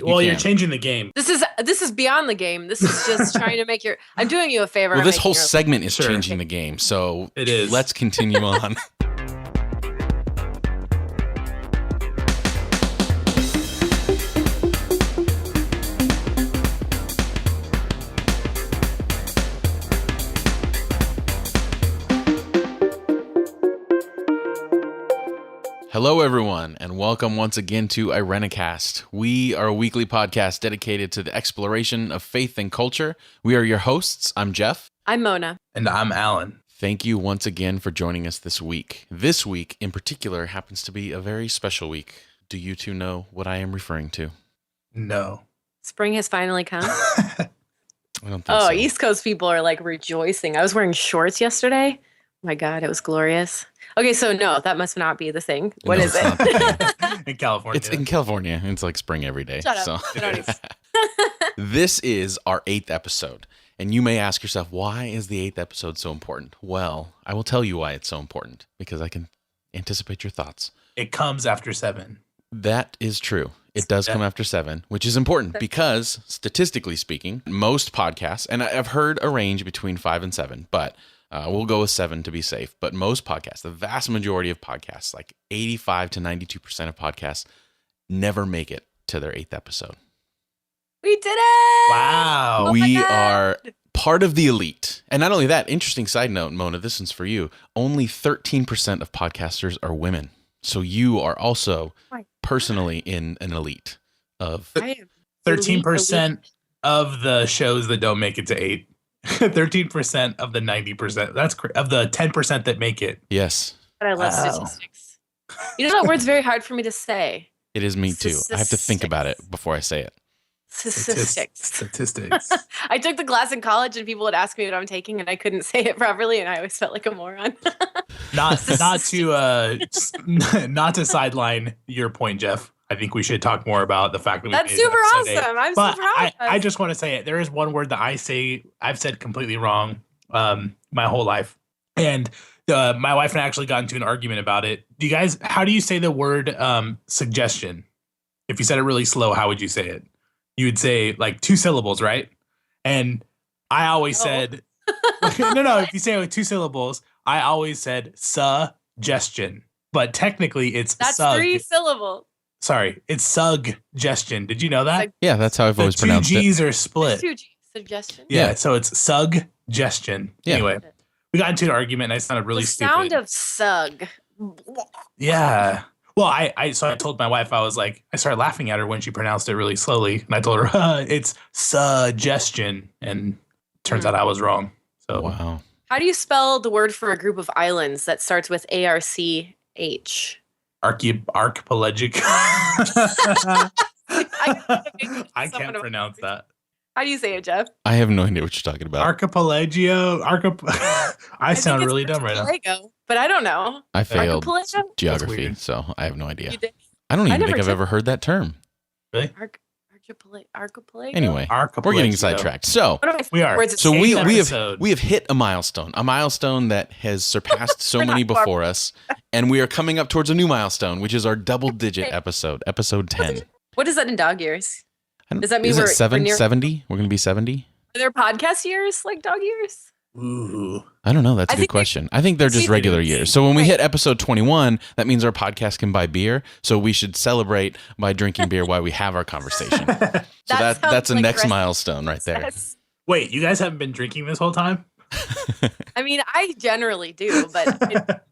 Well, you're changing the game. This is beyond the game. This is just trying to make I'm doing you a favor. Well, this whole segment is changing the game. So it is. Let's continue on. Hello, everyone, and welcome once again to IreniHacks. We are a weekly podcast dedicated to the exploration of faith and culture. We are your hosts. I'm Jeff. I'm Mona. And I'm Alan. Thank you once again for joining us this week. This week, in particular, happens to be a very special week. Do you two know what I am referring to? No. Spring has finally come. I don't think so. East Coast people are like rejoicing. I was wearing shorts yesterday. Oh my God, it was glorious. Okay, so no, that must not be the thing. What is it? In California. It's in California. It's like spring every day. Shut up. This is our 8th episode. And you may ask yourself, why is the 8th episode so important? Well, I will tell you why it's so important, because I can anticipate your thoughts. It comes after 7. That is true. It does come after 7, which is important because, statistically speaking, most podcasts, and I've heard a range between 5 and 7, but we'll go with 7 to be safe. But most podcasts, the vast majority of podcasts, like 85 to 92% of podcasts, never make it to their 8th episode. We did it! Wow. Oh We are part of the elite. And not only that, interesting side note, Mona, this one's for you. Only 13% of podcasters are women. So you are also personally in an elite of 13% of the shows that don't make it to 8. 13% of the 90%. That's of the 10% that make it. Yes. But I love statistics. You know, that word's very hard for me to say. It is me too. I have to think about it before I say it. Statistics. I took the class in college and people would ask me what I'm taking and I couldn't say it properly and I always felt like a moron. not to sideline your point, Jeff. I think we should talk more about the fact that that's super awesome. I'm so proud. I just want to say it. There is one word that I've said completely wrong my whole life. And my wife and I actually got into an argument about it. How do you say the word suggestion? If you said it really slow, how would you say it? You would say like 2 syllables, right? And I always said, no, if you say it with 2 syllables, I always said suggestion. But technically it's that's 3 syllables. Sorry, it's suggestion. Did you know that? Yeah, that's how I've always pronounced it. 2 G's are split. 2 G's. Suggestion? Yeah, so it's suggestion. Yeah. Anyway, we got into an argument and I sounded really stupid. Sound of sug. Yeah. Well, I told my wife, I started laughing at her when she pronounced it really slowly. And I told her, it's suggestion. And turns out I was wrong. So wow. How do you spell the word for a group of islands that starts with ARCH? Archipelagic. I can't pronounce that. How do you say it, Jeff? I have no idea what you're talking about. Archipelagio. I sound really dumb right now. But I don't know. I failed geography, so I have no idea. You did? I don't even think I've ever heard that term. Really? Archipelago? Anyway, we're getting sidetracked. So we are. So we have hit a milestone that has surpassed so many before us, and we are coming up towards a new milestone, which is our double-digit episode 10. What is that in dog years? Does that mean we're 70? We're going to be 70? Are there podcast years like dog years? Ooh. I don't know. That's a good question. I think they're just regular years. So when we hit episode 21, that means our podcast can buy beer. So we should celebrate by drinking beer while we have our conversation. So that's a like next milestone right there. Wait, you guys haven't been drinking this whole time? I mean, I generally do, but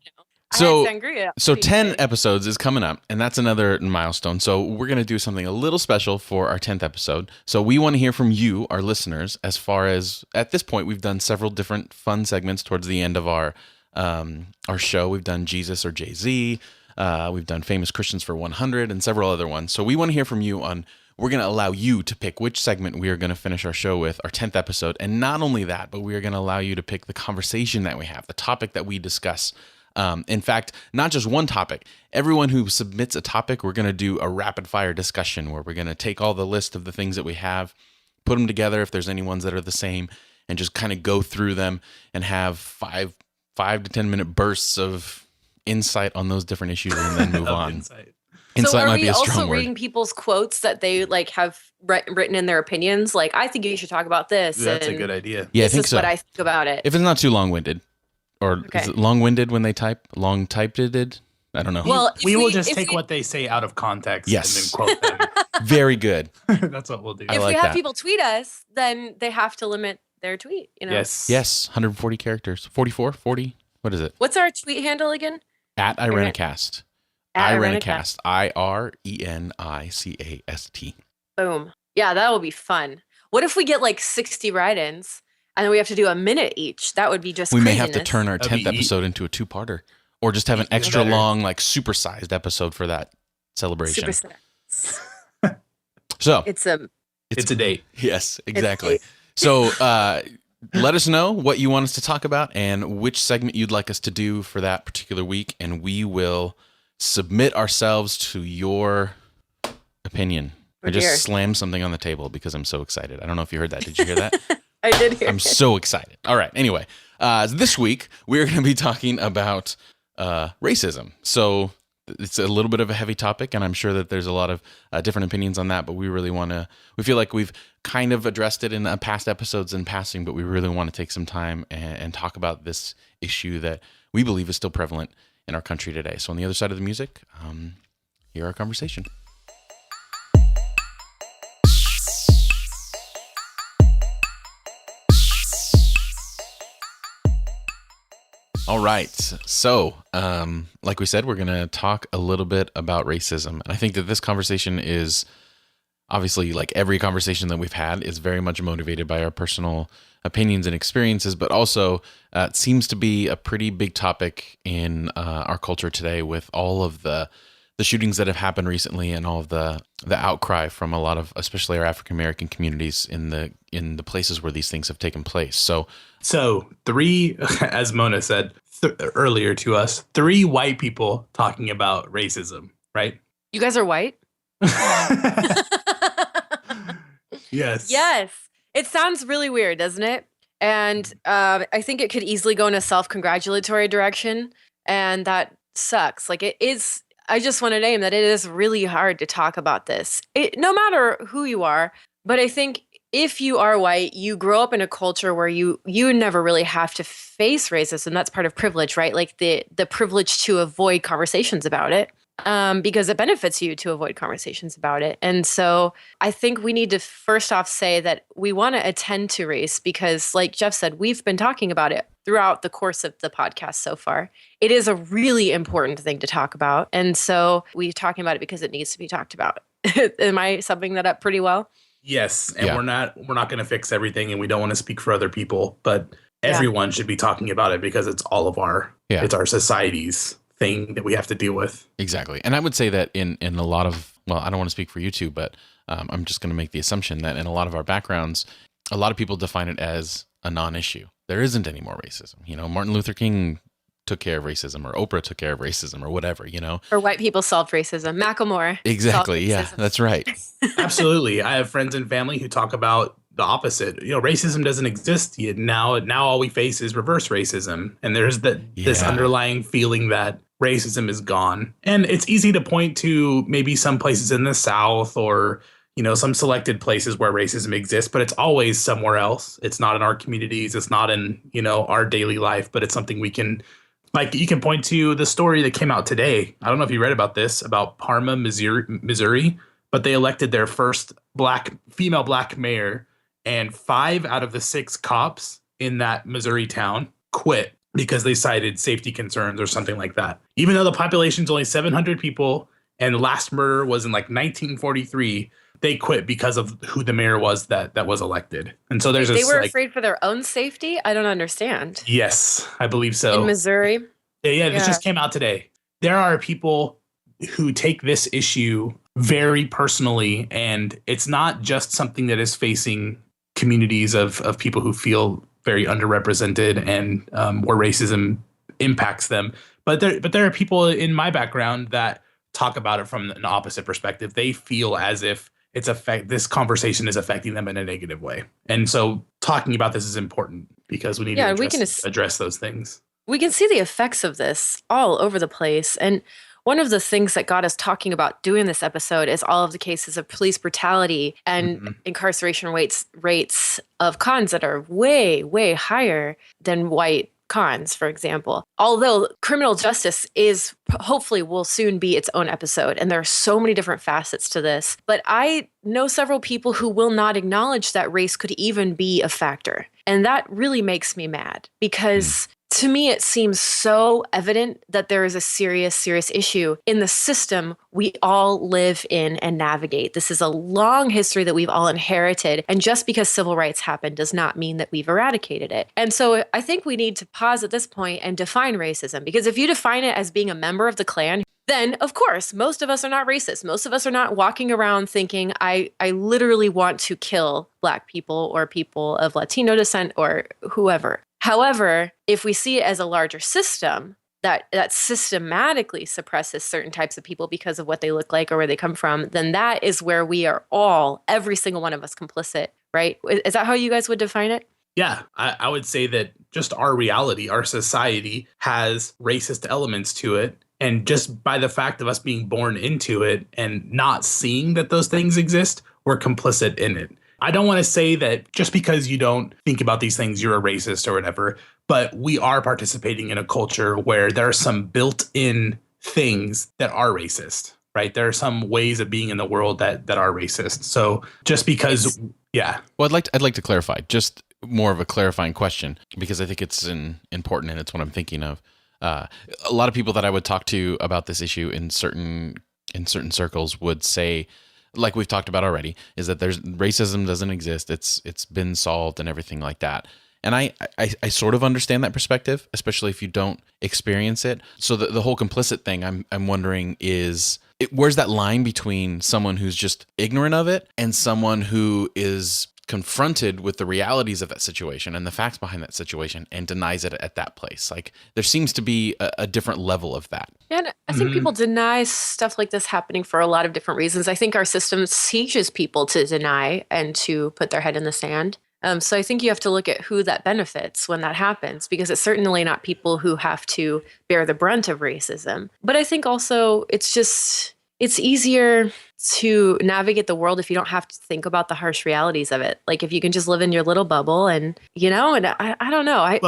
So 10 episodes is coming up, and that's another milestone. So we're going to do something a little special for our 10th episode. So we want to hear from you, our listeners, as far as, at this point, we've done several different fun segments towards the end of our show. We've done Jesus or Jay-Z. We've done Famous Christians for 100 and several other ones. So we want to hear from you on, we're going to allow you to pick which segment we are going to finish our show with, our 10th episode. And not only that, but we are going to allow you to pick the conversation that we have, the topic that we discuss. In fact, not just one topic. Everyone who submits a topic, we're going to do a rapid fire discussion where we're going to take all the list of the things that we have, put them together if there's any ones that are the same, and just kind of go through them and have 5 to 10 minute bursts of insight on those different issues and then move on. Insight might be a strong word. So are we also reading people's quotes that they like have written in their opinions? Like, I think you should talk about this. That's a good idea. Yeah, I think so. What I think about it. If it's not too long-winded. Or is it long-winded when they type? Long-typed-ed? I don't know. Well, we will just take what they say out of context and then quote them. Very good. That's what we'll do. If we have people tweet us, then they have to limit their tweet, you know? Yes. 140 characters. 44? 40? What is it? What's our tweet handle again? At IreniCast. IreniCast. IreniCast. Boom. Yeah, that will be fun. What if we get like 60 write-ins and then we have to do a minute each? That would be just We craziness. may have to turn our 10th episode into a two-parter. Or just have an extra long, like supersized episode for that celebration. So it's a date. Yes, exactly. So let us know what you want us to talk about and which segment you'd like us to do for that particular week, and we will submit ourselves to your opinion. I just slammed something on the table because I'm so excited. I don't know if you heard that. Did you hear that? I did hear I'm so excited. All right. Anyway, this week we're going to be talking about racism. So it's a little bit of a heavy topic, and I'm sure that there's a lot of different opinions on that, but we feel like we've kind of addressed it in past episodes in passing, but we really want to take some time and talk about this issue that we believe is still prevalent in our country today. So on the other side of the music, hear our conversation. All right. So, like we said, we're going to talk a little bit about racism. And I think that this conversation is obviously, like every conversation that we've had, is very much motivated by our personal opinions and experiences, but also it seems to be a pretty big topic in our culture today with all of the shootings that have happened recently and all of the outcry from a lot of, especially our African-American communities in the places where these things have taken place. So three, as Mona said earlier to us, 3 white people talking about racism, right? You guys are white? Yes. Yes. It sounds really weird, doesn't it? And I think it could easily go in a self-congratulatory direction, and that sucks. Like, it is. I just want to name that it is really hard to talk about this, no matter who you are. But I think if you are white, you grow up in a culture where you never really have to face racism. That's part of privilege, right? Like the privilege to avoid conversations about it, because it benefits you to avoid conversations about it. And so I think we need to first off say that we want to attend to race because, like Jeff said, we've been talking about it throughout the course of the podcast so far. It is a really important thing to talk about. And so we're talking about it because it needs to be talked about. Am I summing that up pretty well? Yes. And we're not going to fix everything, and we don't want to speak for other people, but everyone should be talking about it because it's all of it's our society's thing that we have to deal with. Exactly. And I would say that in a lot of, well, I don't want to speak for you two, but I'm just going to make the assumption that in a lot of our backgrounds, a lot of people define it as a non-issue. There isn't any more racism. You know, Martin Luther King took care of racism, or Oprah took care of racism, or whatever, you know. Or white people solved racism. Macklemore. Exactly. Yeah, that's right. Absolutely. I have friends and family who talk about the opposite. You know, racism doesn't exist yet. Now all we face is reverse racism. And there's this underlying feeling that racism is gone. And it's easy to point to maybe some places in the South or, you know, some selected places where racism exists, but it's always somewhere else. It's not in our communities. It's not in, you know, our daily life, but it's something we can, like, you can point to the story that came out today. I don't know if you read about this, about Parma, Missouri, but they elected their first female black mayor, and 5 out of the 6 cops in that Missouri town quit because they cited safety concerns or something like that. Even though the population's only 700 people and the last murder was in like 1943, they quit because of who the mayor was that was elected. And so there's they were afraid for their own safety? I don't understand. Yes, I believe so. In Missouri? Yeah, this just came out today. There are people who take this issue very personally, and it's not just something that is facing communities of people who feel very underrepresented and where racism impacts them. But there are people in my background that talk about it from an opposite perspective. They feel as if this conversation is affecting them in a negative way. And so talking about this is important because we need to address those things. We can see the effects of this all over the place. And one of the things that got us talking about doing this episode is all of the cases of police brutality and incarceration rates of cons that are way, way higher than white cons, for example. Although criminal justice is hopefully will soon be its own episode, and there are so many different facets to this. But I know several people who will not acknowledge that race could even be a factor. And that really makes me mad because to me, it seems so evident that there is a serious, serious issue in the system we all live in and navigate. This is a long history that we've all inherited. And just because civil rights happened does not mean that we've eradicated it. And so I think we need to pause at this point and define racism. Because if you define it as being a member of the Klan, then, of course, most of us are not racist. Most of us are not walking around thinking, I literally want to kill Black people or people of Latino descent or whoever. However, if we see it as a larger system that systematically suppresses certain types of people because of what they look like or where they come from, then that is where we are all, every single one of us, complicit, right? Is that how you guys would define it? Yeah, I would say that just our reality, our society has racist elements to it. And just by the fact of us being born into it and not seeing that those things exist, we're complicit in it. I don't want to say that just because you don't think about these things, you're a racist or whatever, but we are participating in a culture where there are some built-in things that are racist, right? There are some ways of being in the world that are racist. So just because, yeah. Well, I'd like to clarify, just more of a clarifying question, because I think it's important and it's what I'm thinking of. A lot of people that I would talk to about this issue in certain circles would say, like we've talked about already, is that there's racism doesn't exist. It's been solved and everything like that. And I sort of understand that perspective, especially if you don't experience it. So the whole complicit thing, I'm wondering where's that line between someone who's just ignorant of it and someone who is confronted with the realities of that situation and the facts behind that situation and denies it at that place. Like there seems to be a different level of that. Yeah, and I think people deny stuff like this happening for a lot of different reasons. I think our system teaches people to deny and to put their head in the sand. So I think you have to look at who that benefits when that happens, because it's certainly not people who have to bear the brunt of racism. But I think also it's easier to navigate the world if you don't have to think about the harsh realities of it. Like if you can just live in your little bubble and I don't know.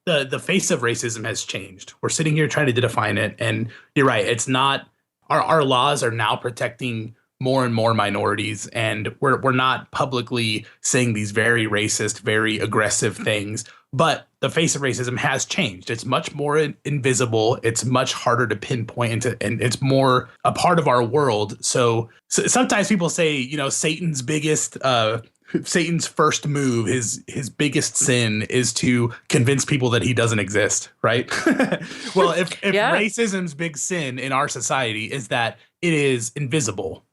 The face of racism has changed. We're sitting here trying to define it. And you're right. It's not, our laws are now protecting more and more minorities. And we're not publicly saying these very racist, very aggressive things. But the face of racism has changed. It's much more invisible. It's much harder to pinpoint and it's more a part of our world. So sometimes people say, Satan's first move, his biggest sin is to convince people that he doesn't exist, right? Well, if racism's big sin in our society is that it is invisible.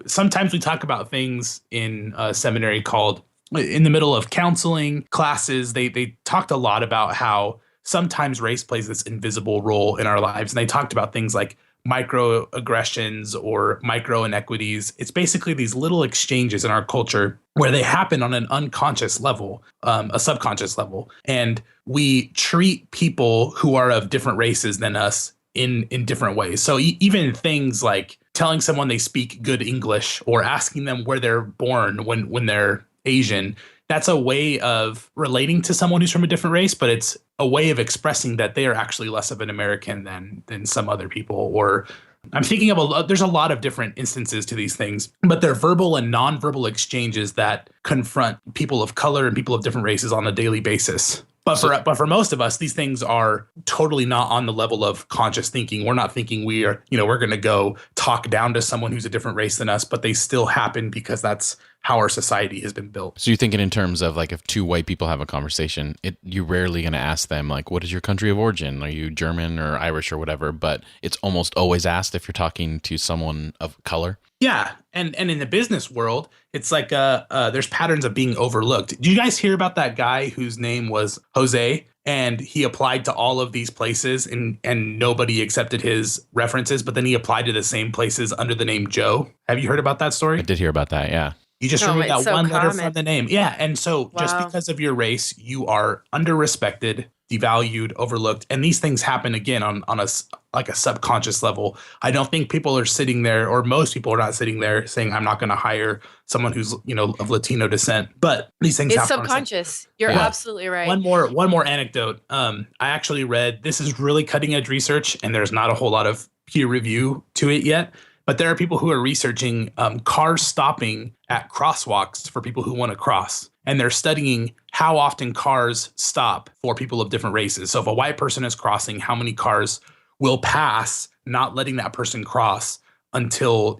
Sometimes we talk about things in seminary called, in the middle of counseling classes, they talked a lot about how sometimes race plays this invisible role in our lives. And they talked about things like microaggressions or micro inequities. It's basically these little exchanges in our culture where they happen on an unconscious level, a subconscious level. And we treat people who are of different races than us in different ways. So even things like telling someone they speak good English or asking them where they're born when they're Asian, that's a way of relating to someone who's from a different race, but it's a way of expressing that they are actually less of an American than some other people. Or I'm thinking of there's a lot of different instances to these things, but they're verbal and nonverbal exchanges that confront people of color and people of different races on a daily basis. But for most of us, these things are totally not on the level of conscious thinking. We're not thinking we're going to go talk down to someone who's a different race than us, but they still happen because that's how our society has been built. So you're thinking in terms of like if two white people have a conversation, you're rarely going to ask them like, what is your country of origin? Are you German or Irish or whatever? But it's almost always asked if you're talking to someone of color. Yeah. And in the business world, it's like there's patterns of being overlooked. Did you guys hear about that guy whose name was Jose? And he applied to all of these places and nobody accepted his references, but then he applied to the same places under the name Joe. Have you heard about that story? I did hear about that, yeah. You just remove that one letter from the name. Yeah. And so just because of your race, you are under-respected. devalued, overlooked. And these things happen again on a subconscious level. I don't think people are sitting there, or most people are not sitting there saying, I'm not going to hire someone who's, of Latino descent. But these things it's happen. Subconscious. You're absolutely right. One more anecdote. I actually read, this is really cutting edge research, and there's not a whole lot of peer review to it yet. But there are people who are researching cars stopping at crosswalks for people who want to cross. And they're studying how often cars stop for people of different races. So if a white person is crossing, how many cars will pass, not letting that person cross until,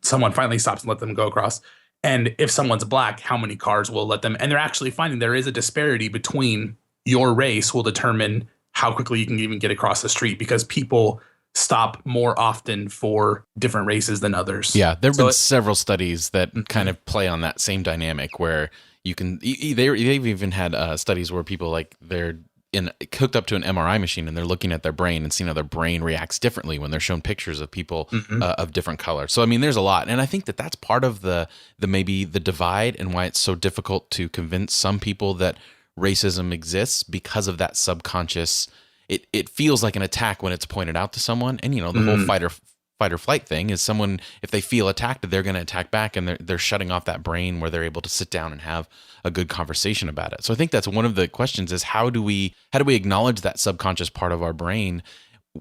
someone finally stops and let them go across. And if someone's black, how many cars will let them? And they're actually finding there is a disparity between your race will determine how quickly you can even get across the street, because people stop more often for different races than others. Yeah, there have been several studies that kind of play on that same dynamic where you can, they've even had studies where people they're hooked up to an MRI machine and they're looking at their brain and seeing how their brain reacts differently when they're shown pictures of people of different colors. So, I mean, there's a lot. And I think that's part of the maybe the divide and why it's so difficult to convince some people that racism exists, because of that subconscious. It feels like an attack when it's pointed out to someone. And, the whole fight or flight thing is someone, if they feel attacked, they're going to attack back, and they're shutting off that brain where they're able to sit down and have a good conversation about it. So I think that's one of the questions is how do we acknowledge that subconscious part of our brain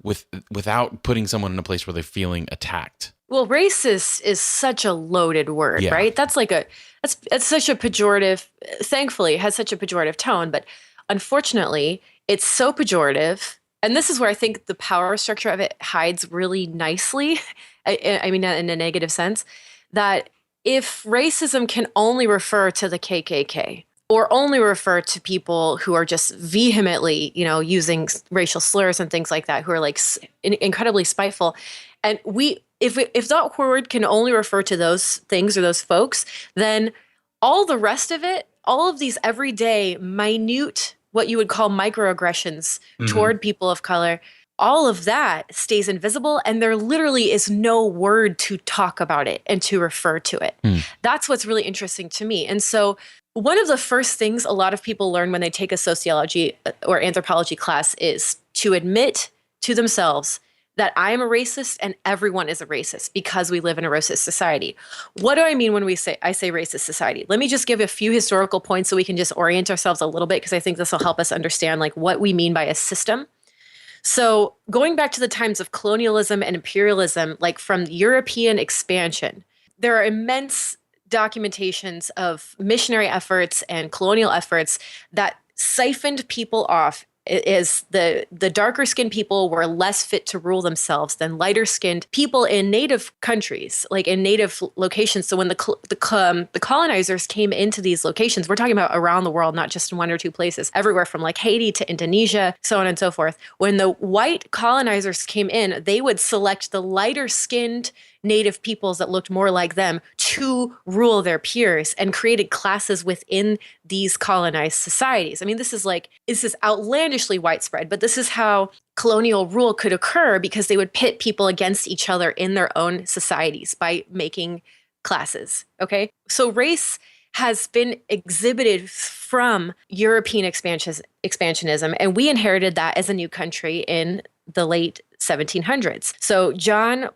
without putting someone in a place where they're feeling attacked? Well, racist is such a loaded word, right? That's such a pejorative, thankfully it has such a pejorative tone, but unfortunately it's so pejorative. And this is where I think the power structure of it hides really nicely. I mean, in a negative sense, that if racism can only refer to the KKK or only refer to people who are just vehemently, using racial slurs and things like that, who are incredibly spiteful, and if that word can only refer to those things or those folks, then all the rest of it, all of these everyday minute, what you would call microaggressions toward people of color, all of that stays invisible, and there literally is no word to talk about it and to refer to it. That's what's really interesting to me. And so one of the first things a lot of people learn when they take a sociology or anthropology class is to admit to themselves that I am a racist and everyone is a racist, because we live in a racist society. What do I mean when I say racist society? Let me just give a few historical points so we can just orient ourselves a little bit, because I think this will help us understand what we mean by a system. So going back to the times of colonialism and imperialism, from European expansion, there are immense documentations of missionary efforts and colonial efforts that siphoned people off. Is the darker skinned people were less fit to rule themselves than lighter skinned people in native countries, in native locations. So when the colonizers came into these locations, we're talking about around the world, not just in one or two places, everywhere from Haiti to Indonesia, so on and so forth. When the white colonizers came in, they would select the lighter skinned native peoples that looked more like them to rule their peers, and created classes within these colonized societies. I mean, this is outlandishly widespread, but this is how colonial rule could occur, because they would pit people against each other in their own societies by making classes. Okay. So race has been exhibited from European expansionism, and we inherited that as a new country in the late 1700s. So John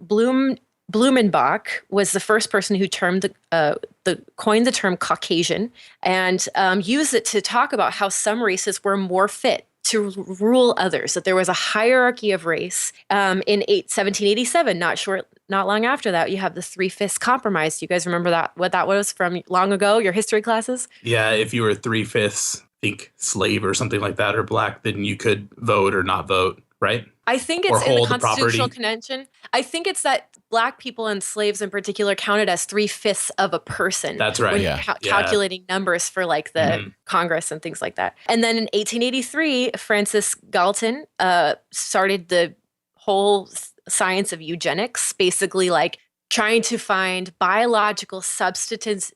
Blumenbach was the first person who coined the term Caucasian, and used it to talk about how some races were more fit to rule others, that there was a hierarchy of race. In 1787, not long after that, you have the Three-Fifths Compromise. Do you guys remember what that was from long ago, your history classes? Yeah, if you were 3/5, think slave or something like that, or black, then you could vote or not vote, right? I think it's in the Constitutional Convention. I think it's that black people and slaves in particular counted as 3/5 of a person. That's right. When calculating numbers for the Congress and things like that. And then in 1883, Francis Galton started the whole science of eugenics, basically trying to find biological substantive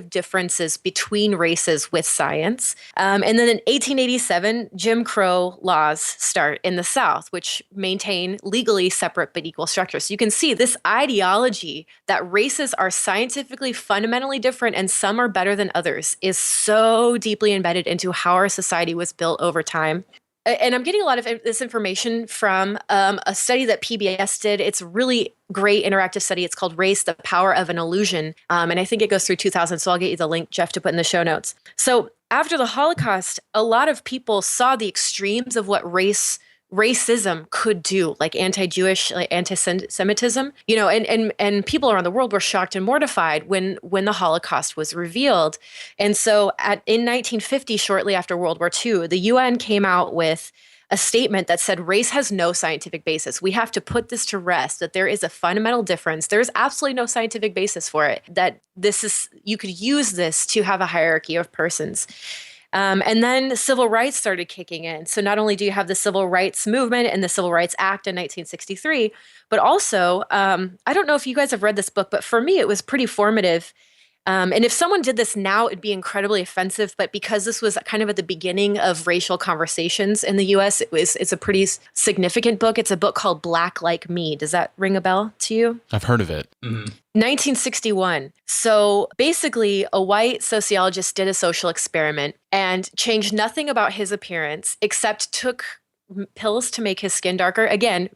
differences between races with science. And then in 1887, Jim Crow laws start in the South, which maintain legally separate but equal structures. So you can see this ideology that races are scientifically fundamentally different and some are better than others is so deeply embedded into how our society was built over time. And I'm getting a lot of this information from a study that PBS did. It's a really great interactive study. It's called Race, the Power of an Illusion. And I think it goes through 2000. So I'll get you the link, Jeff, to put in the show notes. So after the Holocaust, a lot of people saw the extremes of what racism could do, like anti-Jewish, like anti-Semitism, and people around the world were shocked and mortified when the Holocaust was revealed. And so in 1950, shortly after World War II, the UN came out with a statement that said race has no scientific basis. We have to put this to rest, that there is a fundamental difference. There is absolutely no scientific basis for it, that you could use this to have a hierarchy of persons. And then civil rights started kicking in. So not only do you have the Civil Rights Movement and the Civil Rights Act in 1963, but also, I don't know if you guys have read this book, but for me, it was pretty formative. And if someone did this now, it'd be incredibly offensive. But because this was kind of at the beginning of racial conversations in the U.S., it's a pretty significant book. It's a book called Black Like Me. Does that ring a bell to you? I've heard of it. Mm-hmm. 1961. So basically, a white sociologist did a social experiment and changed nothing about his appearance except took pills to make his skin darker. Again,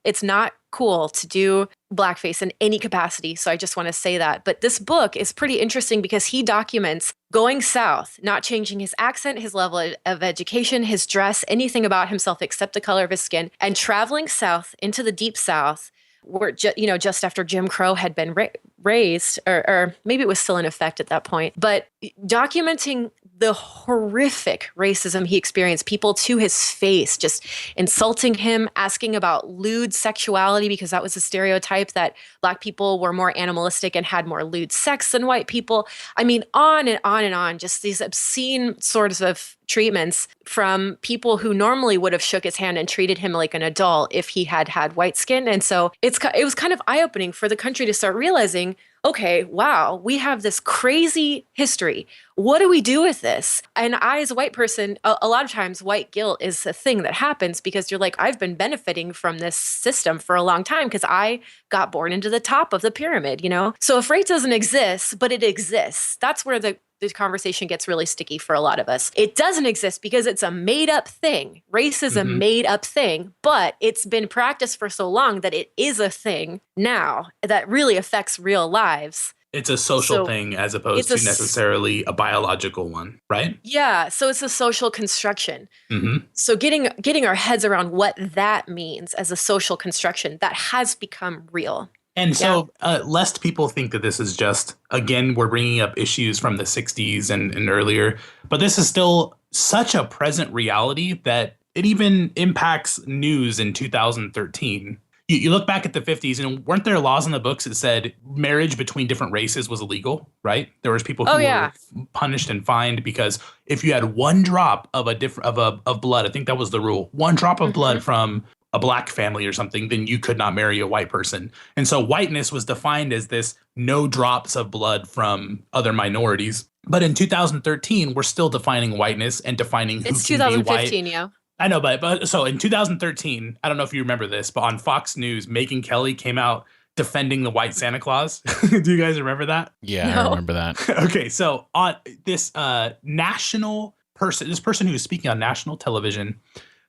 it's not cool to do blackface in any capacity. So I just want to say that. But this book is pretty interesting because he documents going south, not changing his accent, his level of education, his dress, anything about himself except the color of his skin, and traveling south into the deep South, where just after Jim Crow had been raised, or maybe it was still in effect at that point, but documenting the horrific racism he experienced, people to his face, just insulting him, asking about lewd sexuality, because that was a stereotype that Black people were more animalistic and had more lewd sex than white people. I mean, on and on and on, just these obscene sorts of treatments from people who normally would have shook his hand and treated him like an adult if he had had white skin. And so it was kind of eye-opening for the country to start realizing, okay, wow, we have this crazy history. What do we do with this? And I, as a white person, a lot of times white guilt is a thing that happens because you're like, I've been benefiting from this system for a long time because I got born into the top of the pyramid, So if race doesn't exist, but it exists, that's where the conversation gets really sticky for a lot of us. It doesn't exist because it's a made up thing. Race is a made up thing, but it's been practiced for so long that it is a thing now that really affects real lives. It's a social thing as opposed to necessarily a biological one, right? Yeah. So it's a social construction. Mm-hmm. So getting our heads around what that means as a social construction that has become real. And so lest people think that this is just, again, we're bringing up issues from the 60s and earlier, but this is still such a present reality that it even impacts news in 2013. You look back at the 50s, and weren't there laws in the books that said marriage between different races was illegal, right? There was people who were punished and fined because if you had one drop of of blood, I think that was the rule, one drop of blood from a Black family or something, then you could not marry a white person. And so whiteness was defined as this no drops of blood from other minorities. But in 2013, we're still defining whiteness and defining who it's can be white. It's 2015, yeah. I know, but so in 2013, I don't know if you remember this, but on Fox News, Megyn Kelly came out defending the white Santa Claus. Do you guys remember that? Yeah, no. I remember that. Okay, so on this this person who is speaking on national television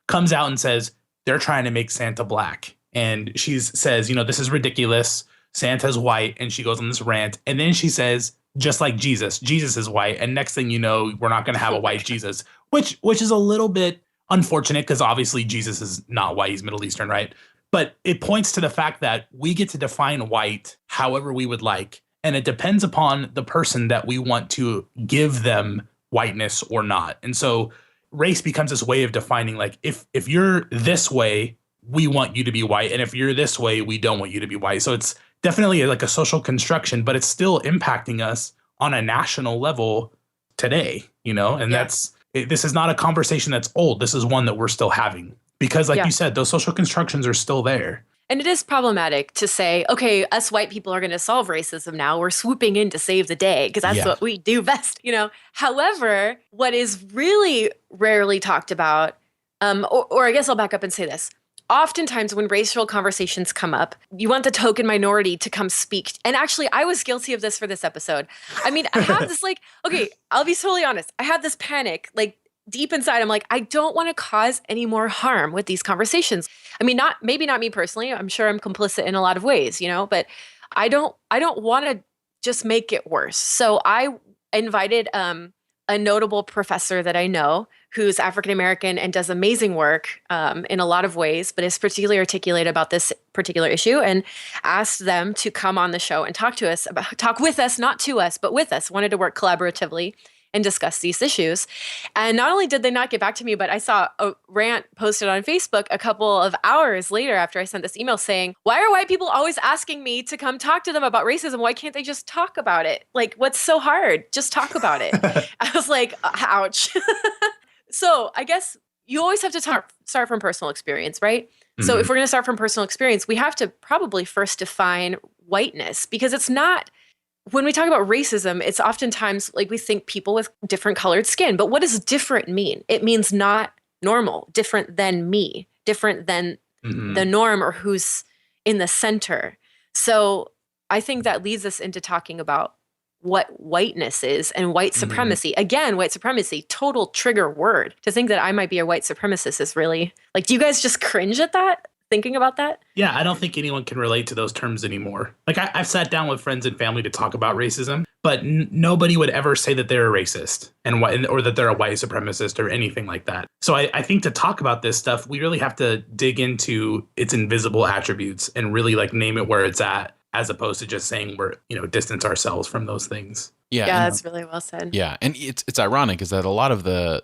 comes out and says, they're trying to make Santa black. And she says, this is ridiculous. Santa's white. And she goes on this rant. And then she says, just like Jesus is white. And next thing you know, we're not going to have a white Jesus, which is a little bit unfortunate because obviously Jesus is not white. He's Middle Eastern, right? But it points to the fact that we get to define white however we would like. And it depends upon the person that we want to give them whiteness or not. And so race becomes this way of defining, like, if you're this way, we want you to be white. And if you're this way, we don't want you to be white. So it's definitely like a social construction, but it's still impacting us on a national level today, and this is not a conversation that's old. This is one that we're still having because like you said, those social constructions are still there. And it is problematic to say, okay, us white people are going to solve racism now. We're swooping in to save the day because that's what we do best, However, what is really rarely talked about, or I guess I'll back up and say this. Oftentimes when racial conversations come up, you want the token minority to come speak. And actually, I was guilty of this for this episode. I mean, I have this okay, I'll be totally honest. I had this panic, deep inside. I'm like, I don't want to cause any more harm with these conversations. I mean, maybe not me personally. I'm sure I'm complicit in a lot of ways, but I don't want to just make it worse. So I invited a notable professor that I know who's African-American and does amazing work in a lot of ways, but is particularly articulate about this particular issue, and asked them to come on the show and talk with us, not to us, but with us, wanted to work collaboratively and discuss these issues. And not only did they not get back to me, but I saw a rant posted on Facebook a couple of hours later after I sent this email saying, why are white people always asking me to come talk to them about racism? Why can't they just talk about it? What's so hard? Just talk about it. I was like, ouch. So I guess you always have to start from personal experience, right? Mm-hmm. So if we're going to start from personal experience, we have to probably first define whiteness, because it's not, when we talk about racism, it's oftentimes we think people with different colored skin. But what does different mean? It means not normal, different than me, different than the norm or who's in the center. So I think that leads us into talking about what whiteness is and white supremacy. Again, white supremacy, total trigger word. To think that I might be a white supremacist is really do you guys just cringe at that? Thinking about that? Yeah, I don't think anyone can relate to those terms anymore. I've sat down with friends and family to talk about racism, but nobody would ever say that they're a racist or that they're a white supremacist or anything like that. So I think to talk about this stuff, we really have to dig into its invisible attributes and really name it where it's at, as opposed to just saying we're, distance ourselves from those things. Yeah, that's really well said. Yeah, and it's ironic is that a lot of the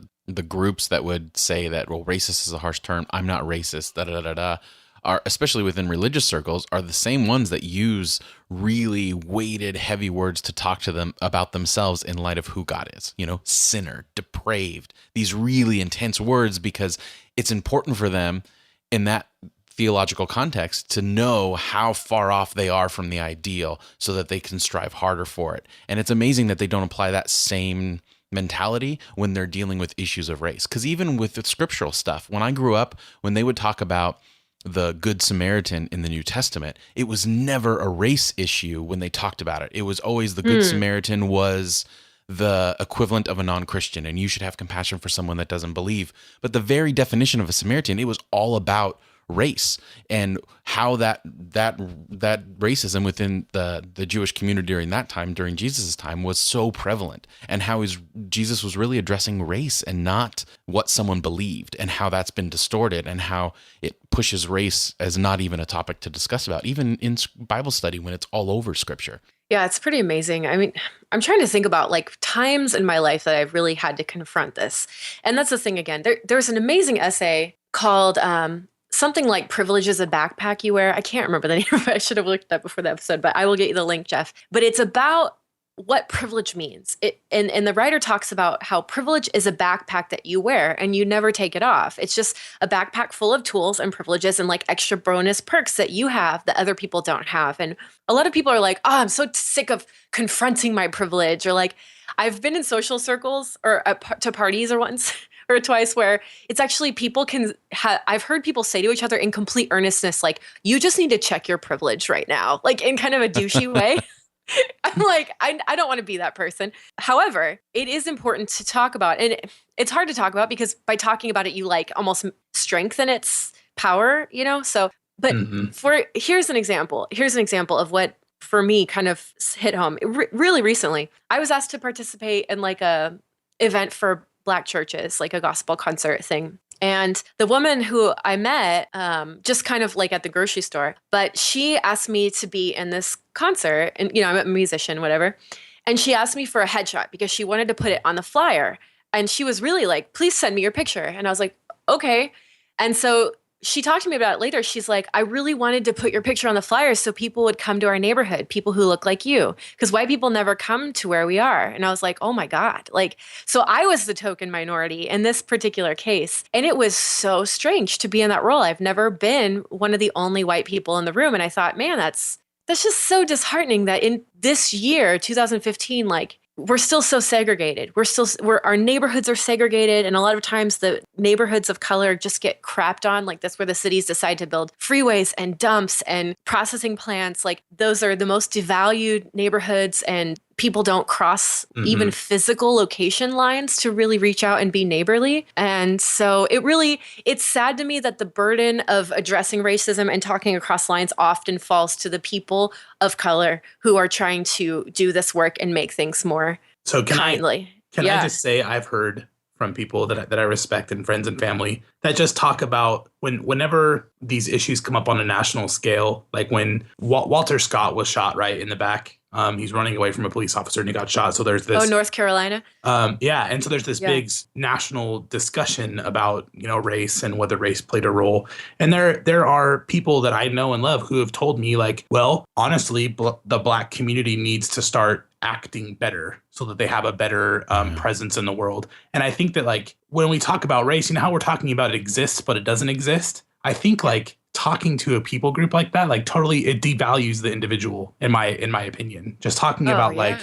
groups that would say that, well, racist is a harsh term, I'm not racist, are, especially within religious circles, are the same ones that use really weighted, heavy words to talk to them about themselves in light of who God is. Sinner, depraved, these really intense words, because it's important for them in that theological context to know how far off they are from the ideal so that they can strive harder for it. And it's amazing that they don't apply that same mentality when they're dealing with issues of race. Because even with the scriptural stuff, when I grew up, when they would talk about the Good Samaritan in the New Testament, it was never a race issue when they talked about it. It was always the Good Samaritan was the equivalent of a non-Christian, and you should have compassion for someone that doesn't believe. But the very definition of a Samaritan, it was all about race and how that racism within the Jewish community during that time, during Jesus' time, was so prevalent, and how Jesus was really addressing race and not what someone believed, and how that's been distorted, and how it pushes race as not even a topic to discuss about, even in Bible study when it's all over Scripture. Yeah, it's pretty amazing. I mean, I'm trying to think about times in my life that I've really had to confront this. And that's the thing again. There's an amazing essay called something like Privilege is a Backpack You Wear. I can't remember the name of it. I should have looked it up before the episode, but I will get you the link, Jeff. But it's about what privilege means. And the writer talks about how privilege is a backpack that you wear and you never take it off. It's just a backpack full of tools and privileges and extra bonus perks that you have that other people don't have. And a lot of people are like, oh, I'm so sick of confronting my privilege. Or I've been in social circles or to parties or once or twice where it's actually people I've heard people say to each other in complete earnestness, you just need to check your privilege right now, in kind of a douchey way. I'm I don't want to be that person. However, it is important to talk about, and it's hard to talk about because by talking about it, you almost strengthen its power, So, but here's an example of what for me kind of hit home. Really recently, I was asked to participate in a event for Black churches, a gospel concert thing. And the woman who I met, just kind of at the grocery store, but she asked me to be in this concert, and I'm a musician, whatever. And she asked me for a headshot because she wanted to put it on the flyer. And she was really please send me your picture. And I was like, okay. And so she talked to me about it later. She's like, I really wanted to put your picture on the flyers so people would come to our neighborhood, people who look like you, because white people never come to where we are. And I was like, oh my God. Like, so I was the token minority in this particular case. And it was so strange to be in that role. I've never been one of the only white people in the room. And I thought, man, that's just so disheartening that in this year, 2015, like, we're still so segregated. Our neighborhoods are segregated. And a lot of times the neighborhoods of color just get crapped on. Like, that's where the cities decide to build freeways and dumps and processing plants. Like, those are the most devalued neighborhoods, and people don't cross even physical location lines to really reach out and be neighborly. And so it's sad to me that the burden of addressing racism and talking across lines often falls to the people of color who are trying to do this work and make things more kindly. I just say I've heard from people that I respect and friends and family that just talk about whenever these issues come up on a national scale, like when Walter Scott was shot right in the back. He's running away from a police officer and he got shot. So there's this. Oh, North Carolina. Yeah. And so there's this big national discussion about, race and whether race played a role. And there are people that I know and love who have told me, like, well, honestly, the Black community needs to start acting better so that they have a better presence in the world. And I think that, like, when we talk about race, how we're talking about it exists, but it doesn't exist. I think, like, talking to a people group like that, like, totally, it devalues the individual, in my opinion. Just talking about like,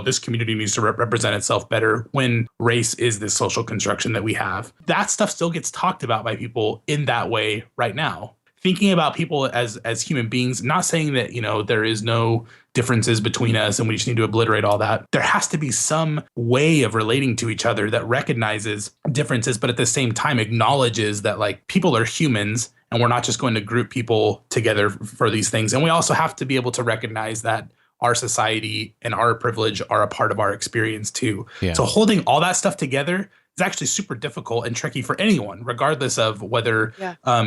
this community needs to represent itself better when race is this social construction that we have. That stuff still gets talked about by people in that way right now. Thinking about people as human beings, not saying that, there is no differences between us and we just need to obliterate all that. There has to be some way of relating to each other that recognizes differences, but at the same time acknowledges that, like, people are humans and we're not just going to group people together for these things. And we also have to be able to recognize that our society and our privilege are a part of our experience too. Yeah. So holding all that stuff together is actually super difficult and tricky for anyone, regardless of whether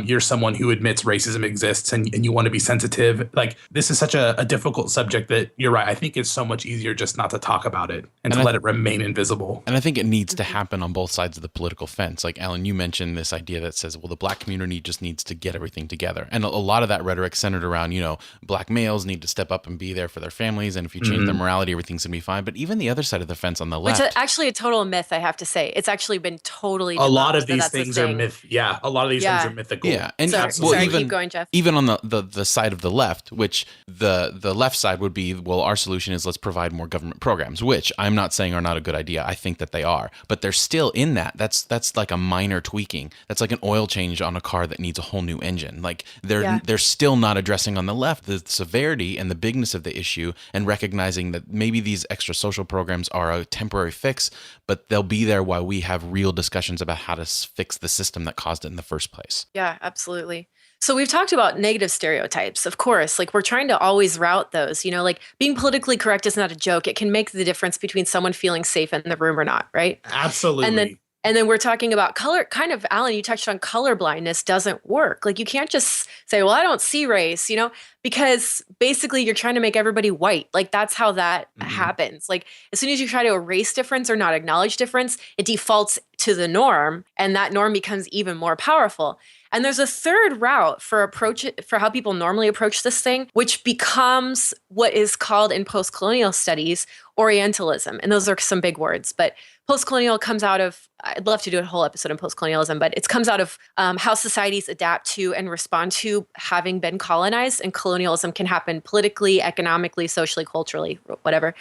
you're someone who admits racism exists and you want to be sensitive. Like, this is such a difficult subject that you're right. I think it's so much easier just not to talk about it and to let it remain invisible. And I think it needs to happen on both sides of the political fence. Like, Alan, you mentioned this idea that says, well, the Black community just needs to get everything together. And a lot of that rhetoric centered around, Black males need to step up and be there for their families. And if you change their morality, everything's going to be fine. But even the other side of the fence on the left. Which is actually a total myth, I have to say. It's actually been totally a lot of these things are myth. Yeah, a lot of these things are mythical. Yeah, and sorry, keep going, Jeff. Even on the side of the left, which the left side would be, well, our solution is let's provide more government programs, which I'm not saying are not a good idea. I think that they are, but they're still in that. That's like a minor tweaking. That's like an oil change on a car that needs a whole new engine. Like, they're still not addressing on the left the severity and the bigness of the issue and recognizing that maybe these extra social programs are a temporary fix, but they'll be there while we have real discussions about how to fix the system that caused it in the first place. Yeah, absolutely. So we've talked about negative stereotypes, of course. Like, we're trying to always route those, like, being politically correct is not a joke. It can make the difference between someone feeling safe in the room or not, right? Absolutely. And then we're talking about color, kind of, Alan, you touched on color blindness doesn't work. Like, you can't just say, well, I don't see race, because basically you're trying to make everybody white. Like, that's how that happens. Like, as soon as you try to erase difference or not acknowledge difference, it defaults to the norm, and that norm becomes even more powerful. And there's a third route for how people normally approach this thing, which becomes what is called in post-colonial studies Orientalism. And those are some big words, but post-colonial comes out of, I'd love to do a whole episode on post-colonialism, but it comes out of how societies adapt to and respond to having been colonized, and colonialism can happen politically, economically, socially, culturally, whatever.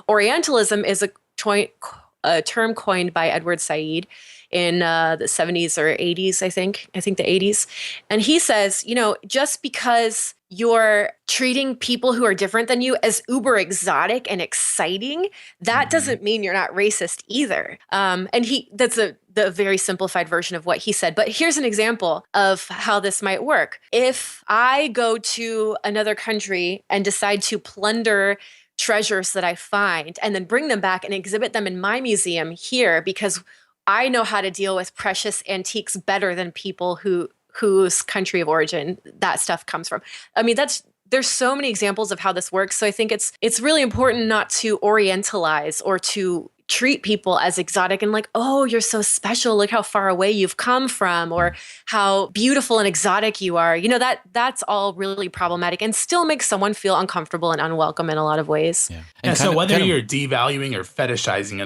Orientalism is a term coined by Edward Said in the 70s or 80s, I think the 80s. And he says, just because you're treating people who are different than you as uber exotic and exciting, that doesn't mean you're not racist either. And that's the very simplified version of what he said. But here's an example of how this might work. If I go to another country and decide to plunder treasures that I find and then bring them back and exhibit them in my museum here because I know how to deal with precious antiques better than people whose country of origin that stuff comes from. I mean, there's so many examples of how this works. So I think it's really important not to orientalize or to treat people as exotic and like, oh, you're so special. Look how far away you've come from, or how beautiful and exotic you are. You know, that's all really problematic and still makes someone feel uncomfortable and unwelcome in a lot of ways. Yeah. And so whether you're devaluing or fetishizing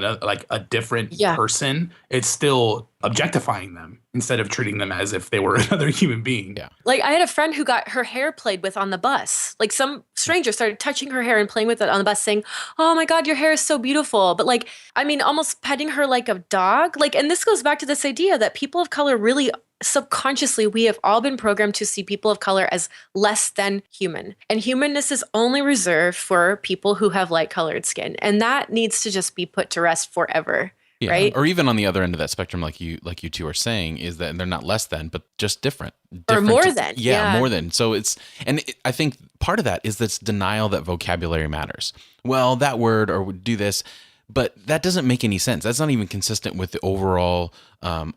a different person, it's still objectifying them instead of treating them as if they were another human being. Yeah. Like I had a friend who got her hair played with on the bus. Like some stranger started touching her hair and playing with it on the bus saying, oh my God, your hair is so beautiful. But like, I mean, almost petting her like a dog. Like, and this goes back to this idea that people of color really subconsciously, we have all been programmed to see people of color as less than human. And humanness is only reserved for people who have light colored skin. And that needs to just be put to rest forever. Yeah. Right? Or even on the other end of that spectrum, like you two are saying, is that they're not less than, but just different. Or more than. Yeah, more than. So I think part of that is this denial that vocabulary matters. Well, that word or do this, but that doesn't make any sense. That's not even consistent with the overall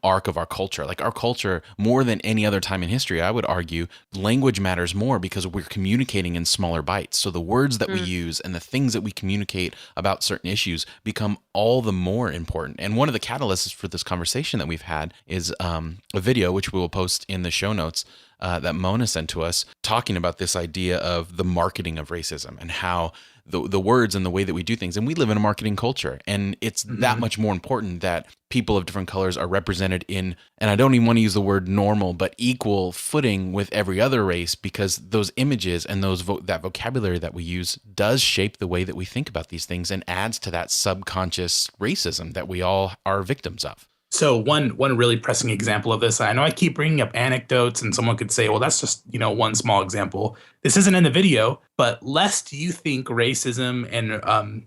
arc of our culture. Like our culture, more than any other time in history, I would argue, language matters more because we're communicating in smaller bites. So the words that we use and the things that we communicate about certain issues become all the more important. And one of the catalysts for this conversation that we've had is a video, which we will post in the show notes, that Mona sent to us, talking about this idea of the marketing of racism and how the words and the way that we do things. And we live in a marketing culture, and it's that much more important that people of different colors are represented in, and I don't even want to use the word normal, but equal footing with every other race, because those images and that vocabulary that we use does shape the way that we think about these things and adds to that subconscious racism that we all are victims of. So one really pressing example of this, I know I keep bringing up anecdotes and someone could say, well, that's just, one small example. This isn't in the video, but lest you think racism and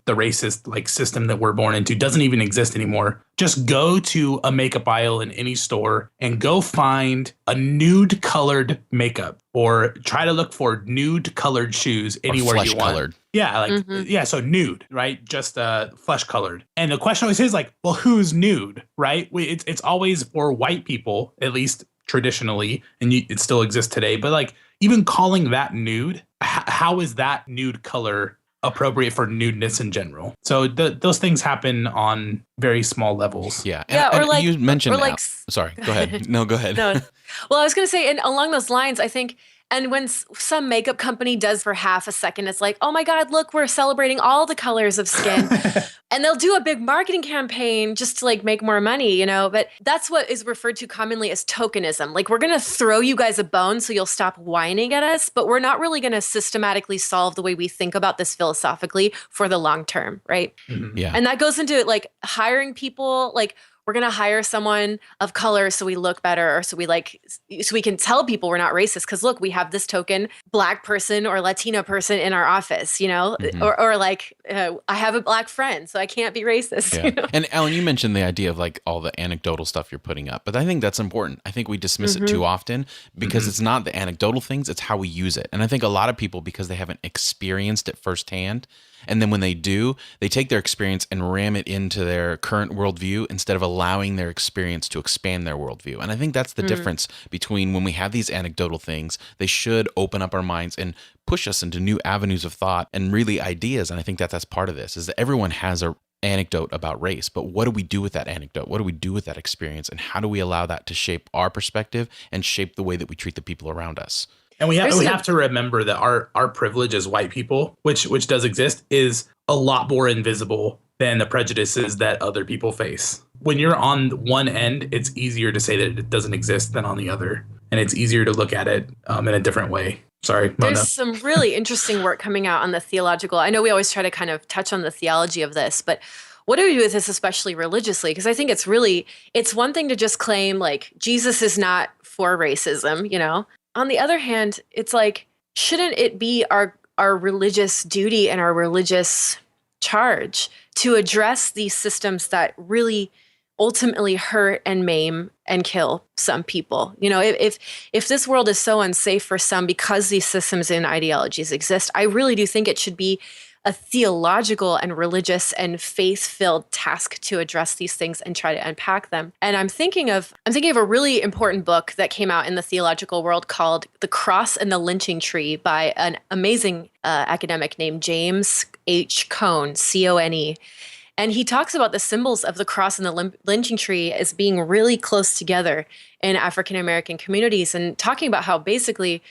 the racist system that we're born into doesn't even exist anymore, just go to a makeup aisle in any store and go find a nude colored makeup, or try to look for nude colored shoes anywhere you want. Colored. Yeah, so nude, right? Just flesh colored. And the question always is well, who's nude, right? It's always for white people, at least traditionally, and it still exists today. But even calling that nude, how is that nude color appropriate for nudeness in general? So those things happen on very small levels. Yeah. And you mentioned sorry, go ahead. No, go ahead. No. Well, I was going to say, and along those lines, I think, and when some makeup company does for half a second, it's like, oh my God, look, we're celebrating all the colors of skin. And they'll do a big marketing campaign just to make more money, But that's what is referred to commonly as tokenism. We're going to throw you guys a bone so you'll stop whining at us, but we're not really going to systematically solve the way we think about this philosophically for the long term, right? Mm-hmm. Yeah. And that goes into hiring people, we're going to hire someone of color so we look better, or so we can tell people we're not racist because look, we have this token Black person or Latino person in our office, Mm-hmm. or I have a Black friend, so I can't be racist. Yeah. And Ellen, you mentioned the idea of all the anecdotal stuff you're putting up, but I think that's important. I think we dismiss it too often because it's not the anecdotal things, it's how we use it. And I think a lot of people, because they haven't experienced it firsthand, and then when they do, they take their experience and ram it into their current worldview instead of allowing their experience to expand their worldview. And I think that's the difference between when we have these anecdotal things, they should open up our minds and push us into new avenues of thought and really ideas. And I think that's part of this, is that everyone has an anecdote about race, but what do we do with that anecdote? What do we do with that experience? And how do we allow that to shape our perspective and shape the way that we treat the people around us? And we have to remember that our privilege as white people, which does exist, is a lot more invisible than the prejudices that other people face. When you're on one end, it's easier to say that it doesn't exist than on the other. And it's easier to look at it in a different way. Sorry, Mona. There's some really interesting work coming out on the theological. I know we always try to kind of touch on the theology of this, but what do we do with this, especially religiously? Because I think it's one thing to just claim Jesus is not for racism, On the other hand, it's shouldn't it be our religious duty and our religious charge to address these systems that really ultimately hurt and maim and kill some people? If this world is so unsafe for some because these systems and ideologies exist, I really do think it should be a theological and religious and faith-filled task to address these things and try to unpack them. And I'm thinking of a really important book that came out in the theological world called The Cross and the Lynching Tree by an amazing academic named James H. Cone, Cone. And he talks about the symbols of the cross and the lynching tree as being really close together in African American communities, and talking about how basically,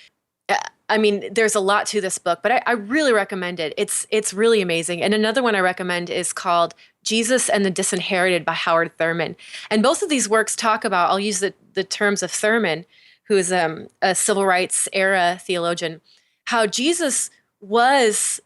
I mean, there's a lot to this book, but I really recommend it. It's really amazing. And another one I recommend is called Jesus and the Disinherited by Howard Thurman. And both of these works talk about, I'll use the terms of Thurman, who is a civil rights era theologian, how Jesus was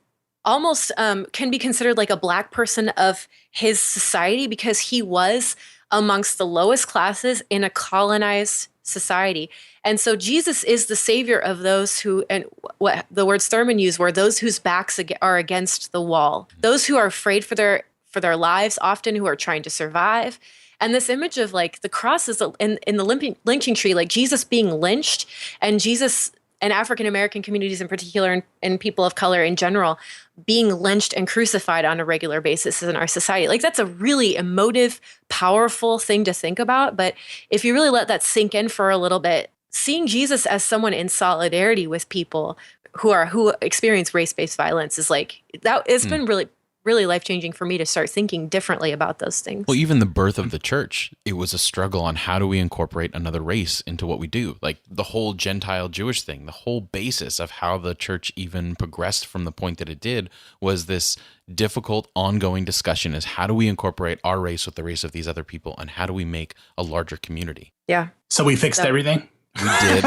almost can be considered like a Black person of his society, because he was amongst the lowest classes in a colonized society. And so Jesus is the savior of those who, and what the words Thurman used were those whose backs are against the wall, those who are afraid for their lives, often who are trying to survive. And this image of like the cross is in the lynching tree, like Jesus being lynched, and Jesus and African American communities in particular, and people of color in general, being lynched and crucified on a regular basis in our society. Like, that's a really emotive, powerful thing to think about. But if you really let that sink in for a little bit, seeing Jesus as someone in solidarity with people who experience race-based violence is like that. It's been really life-changing for me to start thinking differently about those things. Well, even the birth of the church, it was a struggle on how do we incorporate another race into what we do. Like the whole Gentile Jewish thing, the whole basis of how the church even progressed from the point that it did was this difficult ongoing discussion is how do we incorporate our race with the race of these other people, and how do we make a larger community? Yeah. So we fixed everything? We did.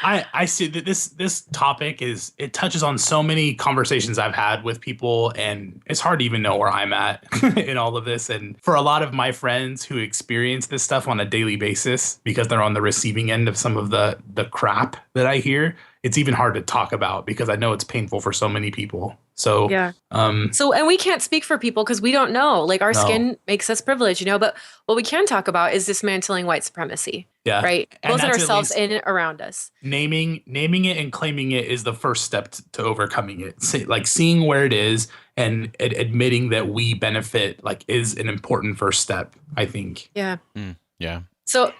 I see that this topic it touches on so many conversations I've had with people, and it's hard to even know where I'm at in all of this. And for a lot of my friends who experience this stuff on a daily basis because they're on the receiving end of some of the crap that I hear, it's even hard to talk about because I know it's painful for so many people. So yeah. And we can't speak for people because we don't know. Like our skin makes us privileged, but what we can talk about is dismantling white supremacy. Yeah. Right. Both in ourselves and around us. Naming it and claiming it is the first step to overcoming it. Like seeing where it is and admitting that we benefit is an important first step, I think. Yeah. Yeah. So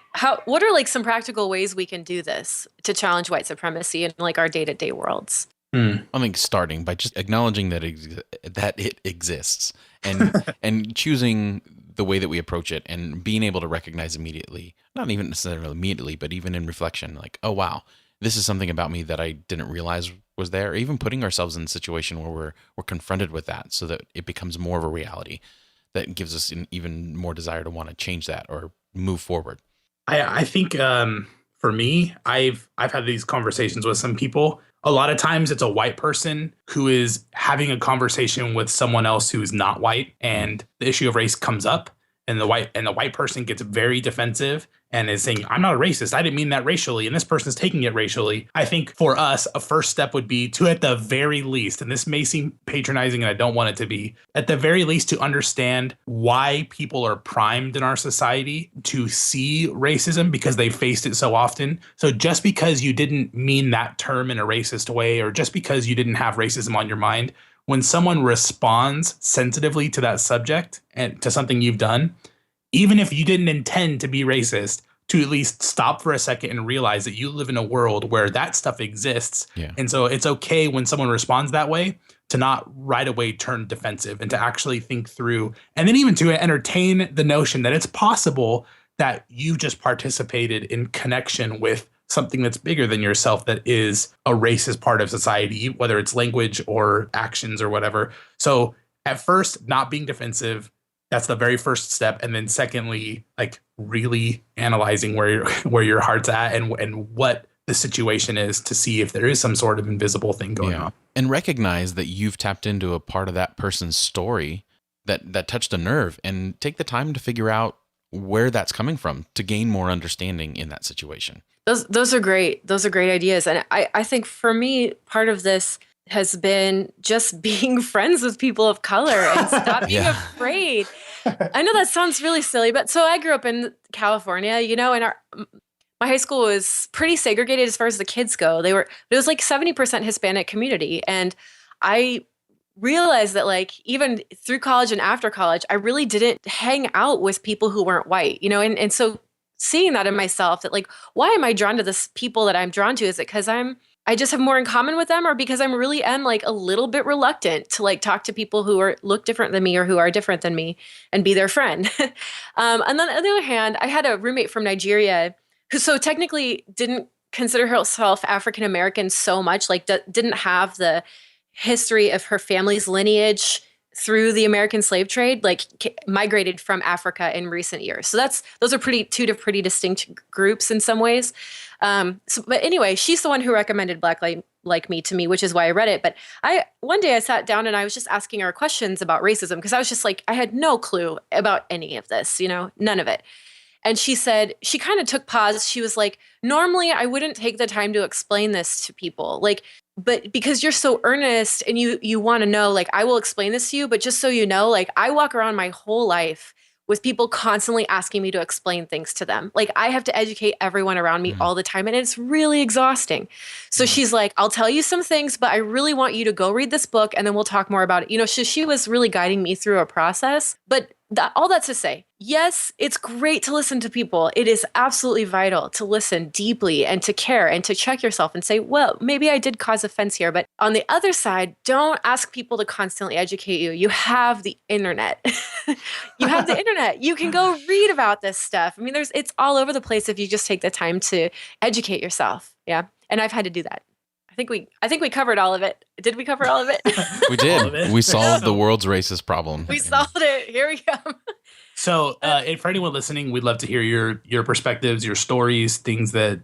what are some practical ways we can do this to challenge white supremacy in our day-to-day worlds? I think starting by just acknowledging that it exists and choosing the way that we approach it and being able to recognize immediately, not even necessarily immediately, but even in reflection, like, oh, wow, this is something about me that I didn't realize was there, or even putting ourselves in a situation where we're confronted with that so that it becomes more of a reality that gives us an even more desire to want to change that or move forward. I think for me, I've had these conversations with some people. A lot of times it's a white person who is having a conversation with someone else who is not white, and the issue of race comes up, and the white person gets very defensive and is saying, I'm not a racist. I didn't mean that racially. And this person's taking it racially. I think for us, a first step would be to, at the very least, and this may seem patronizing and I don't want it to be, at the very least to understand why people are primed in our society to see racism because they faced it so often. So just because you didn't mean that term in a racist way, or just because you didn't have racism on your mind, when someone responds sensitively to that subject and to something you've done, even if you didn't intend to be racist, to at least stop for a second and realize that you live in a world where that stuff exists. Yeah. And so it's okay when someone responds that way to not right away turn defensive and to actually think through, and then even to entertain the notion that it's possible that you just participated in connection with something that's bigger than yourself, that is a racist part of society, whether it's language or actions or whatever. So at first, not being defensive, that's the very first step. And then secondly, really analyzing where your heart's at and what the situation is, to see if there is some sort of invisible thing going on. And recognize that you've tapped into a part of that person's story that touched a nerve, and take the time to figure out where that's coming from to gain more understanding in that situation. Those are great. Those are great ideas. And I think for me, part of this has been just being friends with people of color and stop being afraid. I know that sounds really silly, but so I grew up in California, and my high school was pretty segregated as far as the kids go. It was 70% Hispanic community. And I realized that even through college and after college, I really didn't hang out with people who weren't white, and so seeing that in myself, that why am I drawn to this people that I'm drawn to? Is it because I'm I just have more in common with them, or because I'm really am like a little bit reluctant to like talk to people who look different than me or who are different than me and be their friend. And then on the other hand, I had a roommate from Nigeria who so technically didn't consider herself African American so much, like didn't have the history of her family's lineage through the American slave trade, like migrated from Africa in recent years. So those are two pretty distinct groups in some ways. But anyway, she's the one who recommended Black Like Me to me, which is why I read it. But one day I sat down and I was just asking her questions about racism because I was just like, I had no clue about any of this, none of it. And she said, she kind of took pause. She was like, normally I wouldn't take the time to explain this to people. Like, but because you're so earnest and you want to know, like, I will explain this to you, but just so you know, like, I walk around my whole life with people constantly asking me to explain things to them. Like, I have to educate everyone around me all the time, and it's really exhausting. So she's like, I'll tell you some things, but I really want you to go read this book, and then we'll talk more about it. She was really guiding me through a process. But all that to say, yes, it's great to listen to people. It is absolutely vital to listen deeply and to care and to check yourself and say, well, maybe I did cause offense here. But on the other side, don't ask people to constantly educate you. You have the internet. You have the internet. You can go read about this stuff. I mean, it's all over the place if you just take the time to educate yourself. Yeah. And I've had to do that. I think we covered all of it. Did we cover all of it? We did. We solved the world's racist problem. We solved it. Here we go. So, and for anyone listening, we'd love to hear your perspectives, your stories, things that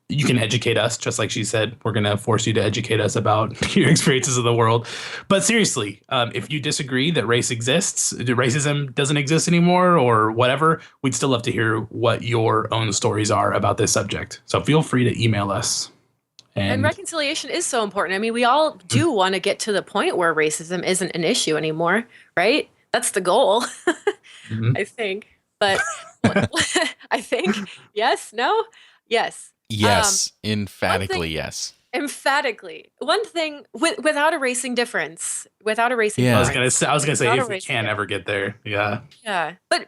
you can educate us. Just like she said, we're going to force you to educate us about your experiences of the world. But seriously, if you disagree that racism doesn't exist anymore, or whatever, we'd still love to hear what your own stories are about this subject. So feel free to email us. And reconciliation is so important. I mean, we all do want to get to the point where racism isn't an issue anymore, right? That's the goal, I think. But I think, yes, no, yes. Yes, emphatically yes. Emphatically. One thing without erasing difference, without erasing. Yeah. I was gonna say if we can ever get there, yeah. Yeah, but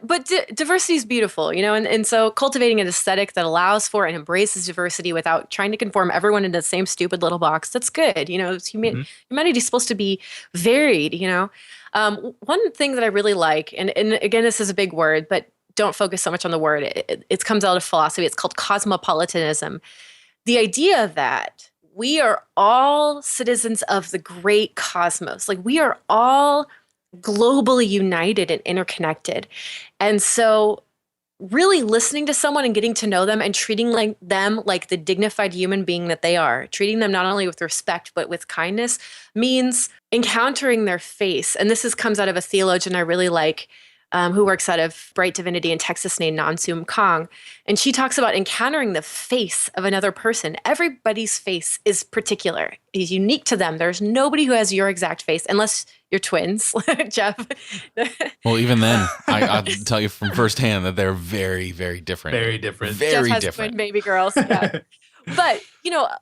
diversity is beautiful, and so cultivating an aesthetic that allows for and embraces diversity without trying to conform everyone into the same stupid little box. That's good, Humanity is supposed to be varied, One thing that I really like, and again, this is a big word, but don't focus so much on the word. It comes out of philosophy. It's called cosmopolitanism. The idea that we are all citizens of the great cosmos. Like, we are all globally united and interconnected. And so really listening to someone and getting to know them and treating them like the dignified human being that they are, treating them not only with respect, but with kindness, means encountering their face. And this comes out of a theologian I really like, who works out of Bright Divinity in Texas, named Nansum Kong. And she talks about encountering the face of another person. Everybody's face is particular. It's unique to them. There's nobody who has your exact face, unless you're twins, Jeff. Well, even then, I'll tell you from firsthand that they're very, very different. Very different. Very Jeff has different. Twin baby girls. Yeah. But,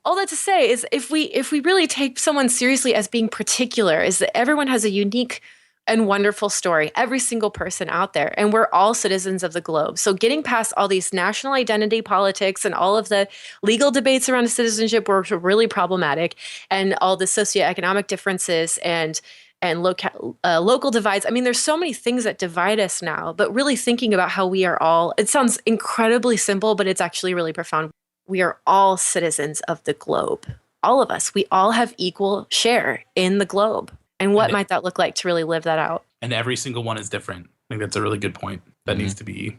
all that to say is if we really take someone seriously as being particular, is that everyone has a unique and wonderful story, every single person out there. And we're all citizens of the globe. So getting past all these national identity politics and all of the legal debates around citizenship were really problematic, and all the socioeconomic differences and local divides. I mean, there's so many things that divide us now, but really thinking about how we are all, it sounds incredibly simple, but it's actually really profound. We are all citizens of the globe. All of us, we all have equal share in the globe. And what might that look like to really live that out? And every single one is different. I think that's a really good point that needs to be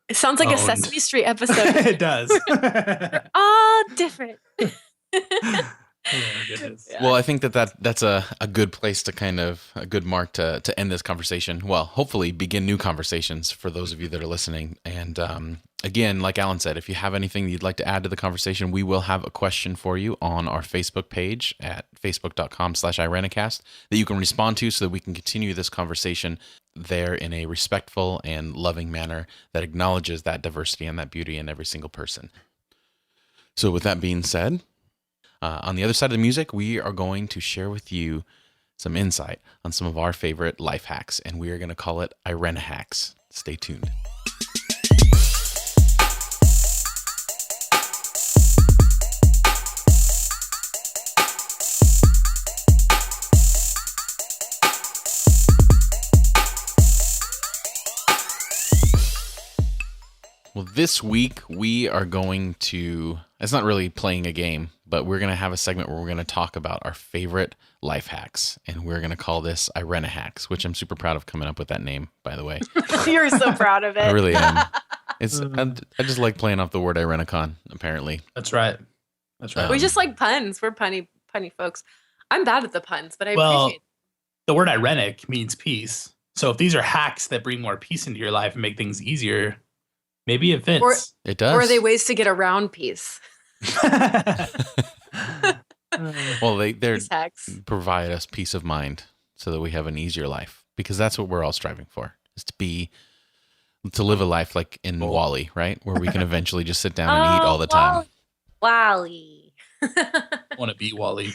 It sounds like owned. a Sesame Street episode. It does. We're all different. Well, I think that's a good place to a good mark to end this conversation. Well, hopefully begin new conversations for those of you that are listening. And again, like Alan said, if you have anything you'd like to add to the conversation, we will have a question for you on our Facebook page at facebook.com/IreniHacks that you can respond to, so that we can continue this conversation there in a respectful and loving manner that acknowledges that diversity and that beauty in every single person. So with that being said, on the other side of the music, we are going to share with you some insight on some of our favorite life hacks, and we are going to call it IreniHacks. Stay tuned. Well, this week we are going to, it's not really playing a game, but we're going to have a segment where we're going to talk about our favorite life hacks. And we're going to call this IreniHacks, which I'm super proud of coming up with that name, by the way. You're so proud of it. I really am. I just like playing off the word Irenicon, apparently. That's right. We just like puns. We're punny folks. I'm bad at the puns, but I well, appreciate it. The word irenic means peace. So if these are hacks that bring more peace into your life and make things easier, maybe it fits. It does. Or are they ways to get around peace? Well, they provide us peace of mind so that we have an easier life, because that's what we're all striving for, is to live a life like in WALL-E, right? Where we can eventually just sit down and eat all the time. WALL-E. I want to be WALL-E.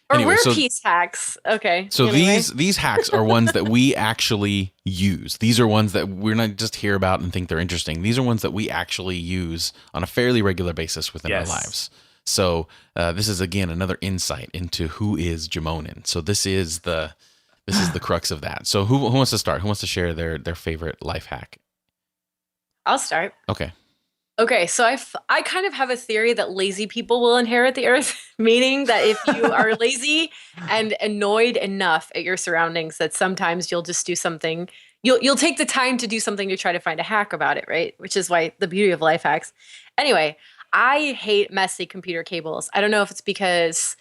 Or we're peace hacks. Okay. So these hacks are ones that we actually use. These are ones that we're not just hear about and think they're interesting. These are ones that we actually use on a fairly regular basis within our lives. So this is, again, another insight into who is Jamonin. So this is the crux of that. So who wants to start? Who wants to share their favorite life hack? I'll start. Okay, so I kind of have a theory that lazy people will inherit the earth, meaning that if you are lazy and annoyed enough at your surroundings that sometimes you'll just do something, you'll take the time to do something to try to find a hack about it, right? Which is why the beauty of life hacks. Anyway, I hate messy computer cables. I don't know if it's because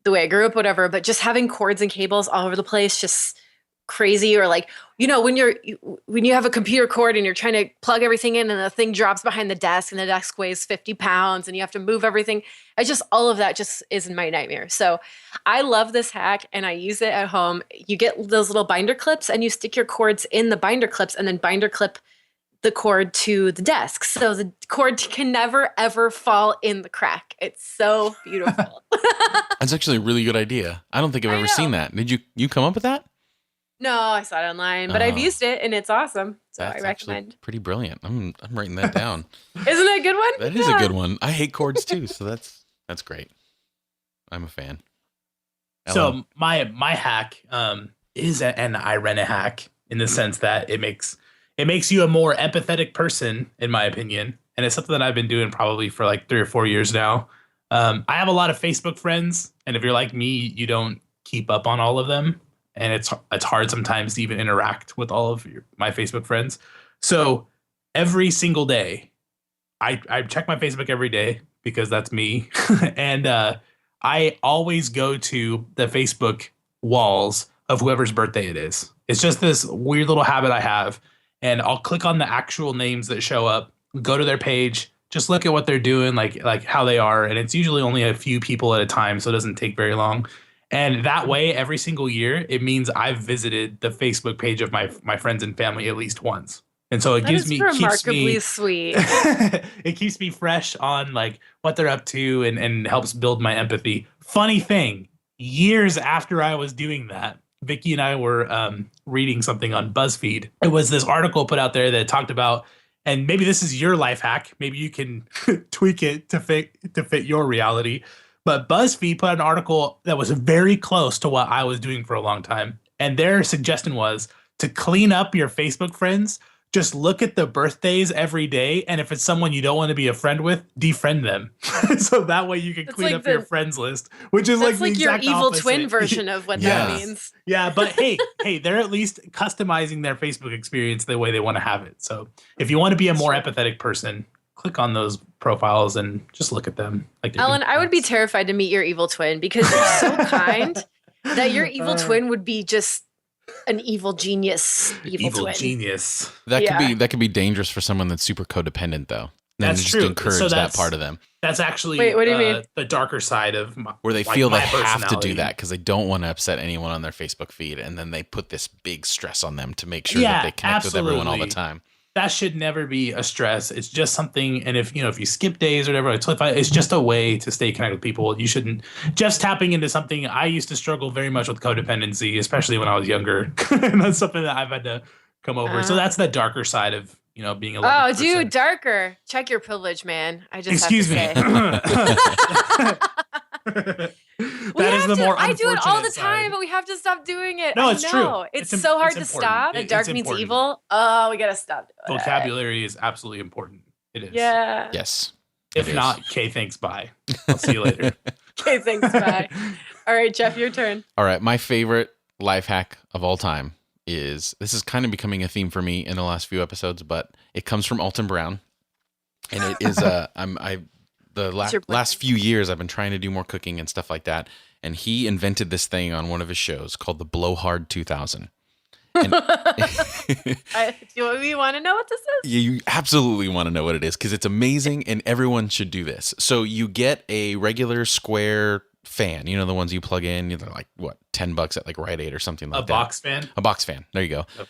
the way I grew up, whatever, but just having cords and cables all over the place, just crazy. Or like, when you have a computer cord and you're trying to plug everything in and the thing drops behind the desk and the desk weighs 50 pounds and you have to move everything. All of that just is my nightmare. So I love this hack and I use it at home. You get those little binder clips and you stick your cords in the binder clips and then binder clip the cord to the desk. So the cord can never, ever fall in the crack. It's so beautiful. That's actually a really good idea. I don't think I've ever seen that. Did you come up with that? No, I saw it online, but I've used it and it's awesome. So that's I recommend. Pretty brilliant. I'm writing that down. Isn't it a good one? That is a good one. I hate cords too, so that's great. I'm a fan. Ellen? So my hack is an Ireni-hack in the sense that it makes you a more empathetic person, in my opinion, and it's something that I've been doing probably for like 3 or 4 years now. I have a lot of Facebook friends, and if you're like me, you don't keep up on all of them. And it's hard sometimes to even interact with all of my Facebook friends. So every single day, I check my Facebook every day because that's me. And I always go to the Facebook walls of whoever's birthday it is. It's just this weird little habit I have. And I'll click on the actual names that show up, go to their page, just look at what they're doing, like how they are. And it's usually only a few people at a time, so it doesn't take very long. And that way, every single year, it means I've visited the Facebook page of my friends and family at least once. And so it keeps me sweet. It keeps me fresh on like what they're up to and helps build my empathy. Funny thing, years after I was doing that, Vicky and I were reading something on BuzzFeed. It was this article put out there that talked about, and maybe this is your life hack. Maybe you can tweak it to fit your reality. But BuzzFeed put out an article that was very close to what I was doing for a long time. And their suggestion was to clean up your Facebook friends. Just look at the birthdays every day. And if it's someone you don't want to be a friend with, defriend them. So that way you can clean up your friends list, which is like the exact your evil opposite. Twin version of what that means. Yeah, but hey, they're at least customizing their Facebook experience the way they want to have it. So if you want to be a more empathetic person, click on those profiles and just look at them. Like Ellen, I would be terrified to meet your evil twin because you're so kind that your evil twin would be just an evil genius. Evil twin. Genius. That could be dangerous for someone that's super codependent, though. That's just true. Encourage that part of them. That's actually what do you mean? The darker side of where they feel they have to do that because they don't want to upset anyone on their Facebook feed, and then they put this big stress on them to make sure that they connect with everyone all the time. That should never be a stress. It's just something. And if you skip days or whatever, it's just a way to stay connected with people. You shouldn't just tapping into something. I used to struggle very much with codependency, especially when I was younger. And that's something that I've had to come over. So that's the darker side of, being a Oh, dude, darker. Check your privilege, man. I just Excuse me. have to say. That is the more I do it all the unfortunate time, side. but we have to stop doing it. No, I it's know. true. It's so hard to important. stop. And dark It's means important. evil. Oh, we gotta stop doing it. Vocabulary is absolutely important. It is. Yeah. Yes. If not, Kay, thanks, bye. I'll see you later. Okay, thanks, bye. All right, Jeff, your turn. All right, my favorite life hack of all time is, this is kind of becoming a theme for me in the last few episodes, but it comes from Alton Brown. And it is last few years I've been trying to do more cooking and stuff like that, and he invented this thing on one of his shows called the Blowhard 2000. And Do we want to know what this is? you absolutely want to know what it is because it's amazing and everyone should do this. So you get a regular square fan, you know, the ones you plug in, they're like what, $10 at like Rite Aid or something like that. A box fan. There you go. Yep.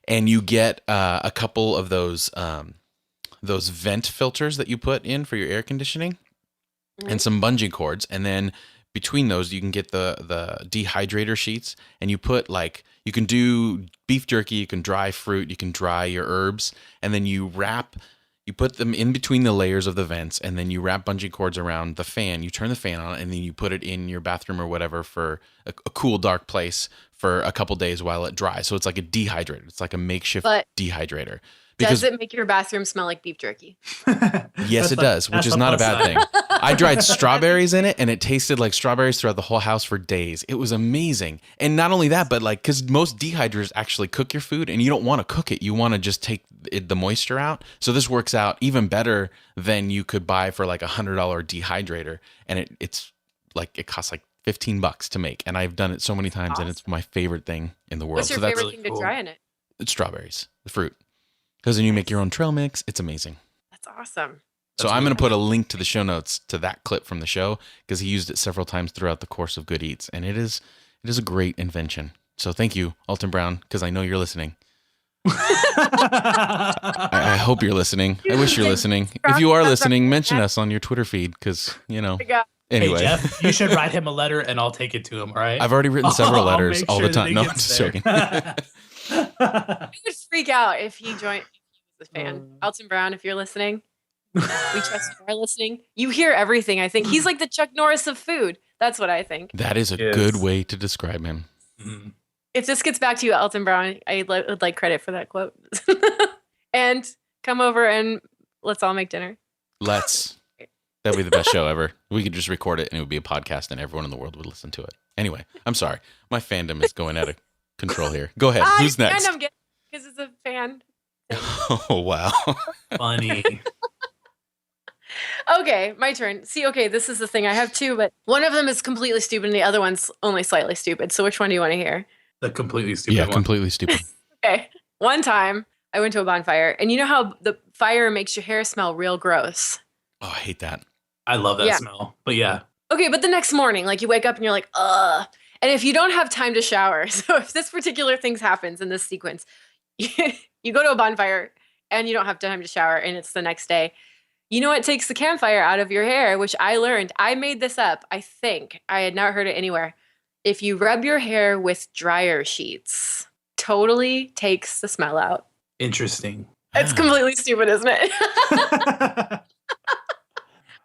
And you get a couple of those vent filters that you put in for your air conditioning, and some bungee cords, and then between those you can get the dehydrator sheets, and you put like, you can do beef jerky, you can dry fruit, you can dry your herbs, and then you put them in between the layers of the vents, and then you wrap bungee cords around the fan, you turn the fan on, and then you put it in your bathroom or whatever for a cool, dark place for a couple days while it dries. So it's like a dehydrator. It's like a makeshift dehydrator. Does it make your bathroom smell like beef jerky? Yes, it does, which is not a bad thing. I dried strawberries in it, and it tasted like strawberries throughout the whole house for days. It was amazing. And not only that, but like, because most dehydrators actually cook your food, and you don't want to cook it. You want to just take the moisture out. So this works out even better than you could buy for like $100 dehydrator. And it's like, it costs like $15 to make. And I've done it so many times, and it's my favorite thing in the world. What's your favorite thing to dry in it? It's strawberries, the fruit. Because then you make your own trail mix. It's amazing. That's awesome. So I'm going to put a link to the show notes to that clip from the show, because he used it several times throughout the course of Good Eats. And it is a great invention. So thank you, Alton Brown, because I know you're listening. I hope you're listening. I wish you're listening. If you are listening, mention us on your Twitter feed, because, you know. Anyway. Hey, Jeff, you should write him a letter and I'll take it to him, all right? I've already written several letters all the time. No, I'm just joking. I would freak out if he joined the fan. Alton Brown, if you're listening, we trust you are listening. You hear everything, I think. He's like the Chuck Norris of food. That's what I think. That is a good way to describe him. Mm-hmm. If this gets back to you, Alton Brown, I would like credit for that quote. And come over and let's all make dinner. Let's. That'd be the best show ever. We could just record it and it would be a podcast and everyone in the world would listen to it. Anyway, I'm sorry. My fandom is going out of control here. Go ahead. Who's next? Because it's a fan. Oh, wow. Funny. Okay, my turn. See, okay, this is the thing. I have two, but one of them is completely stupid and the other one's only slightly stupid. So which one do you want to hear? The completely stupid one. Yeah, completely stupid. Okay. One time I went to a bonfire, and you know how the fire makes your hair smell real gross? Oh, I hate that. I love that smell. But yeah. Okay, but the next morning, like you wake up and you're like, ugh. And if you don't have time to shower, so if this particular thing happens in this sequence, you go to a bonfire and you don't have time to shower and it's the next day. You know what takes the campfire out of your hair, which I learned. I made this up, I think. I had not heard it anywhere. If you rub your hair with dryer sheets, totally takes the smell out. Interesting. It's completely stupid, isn't it?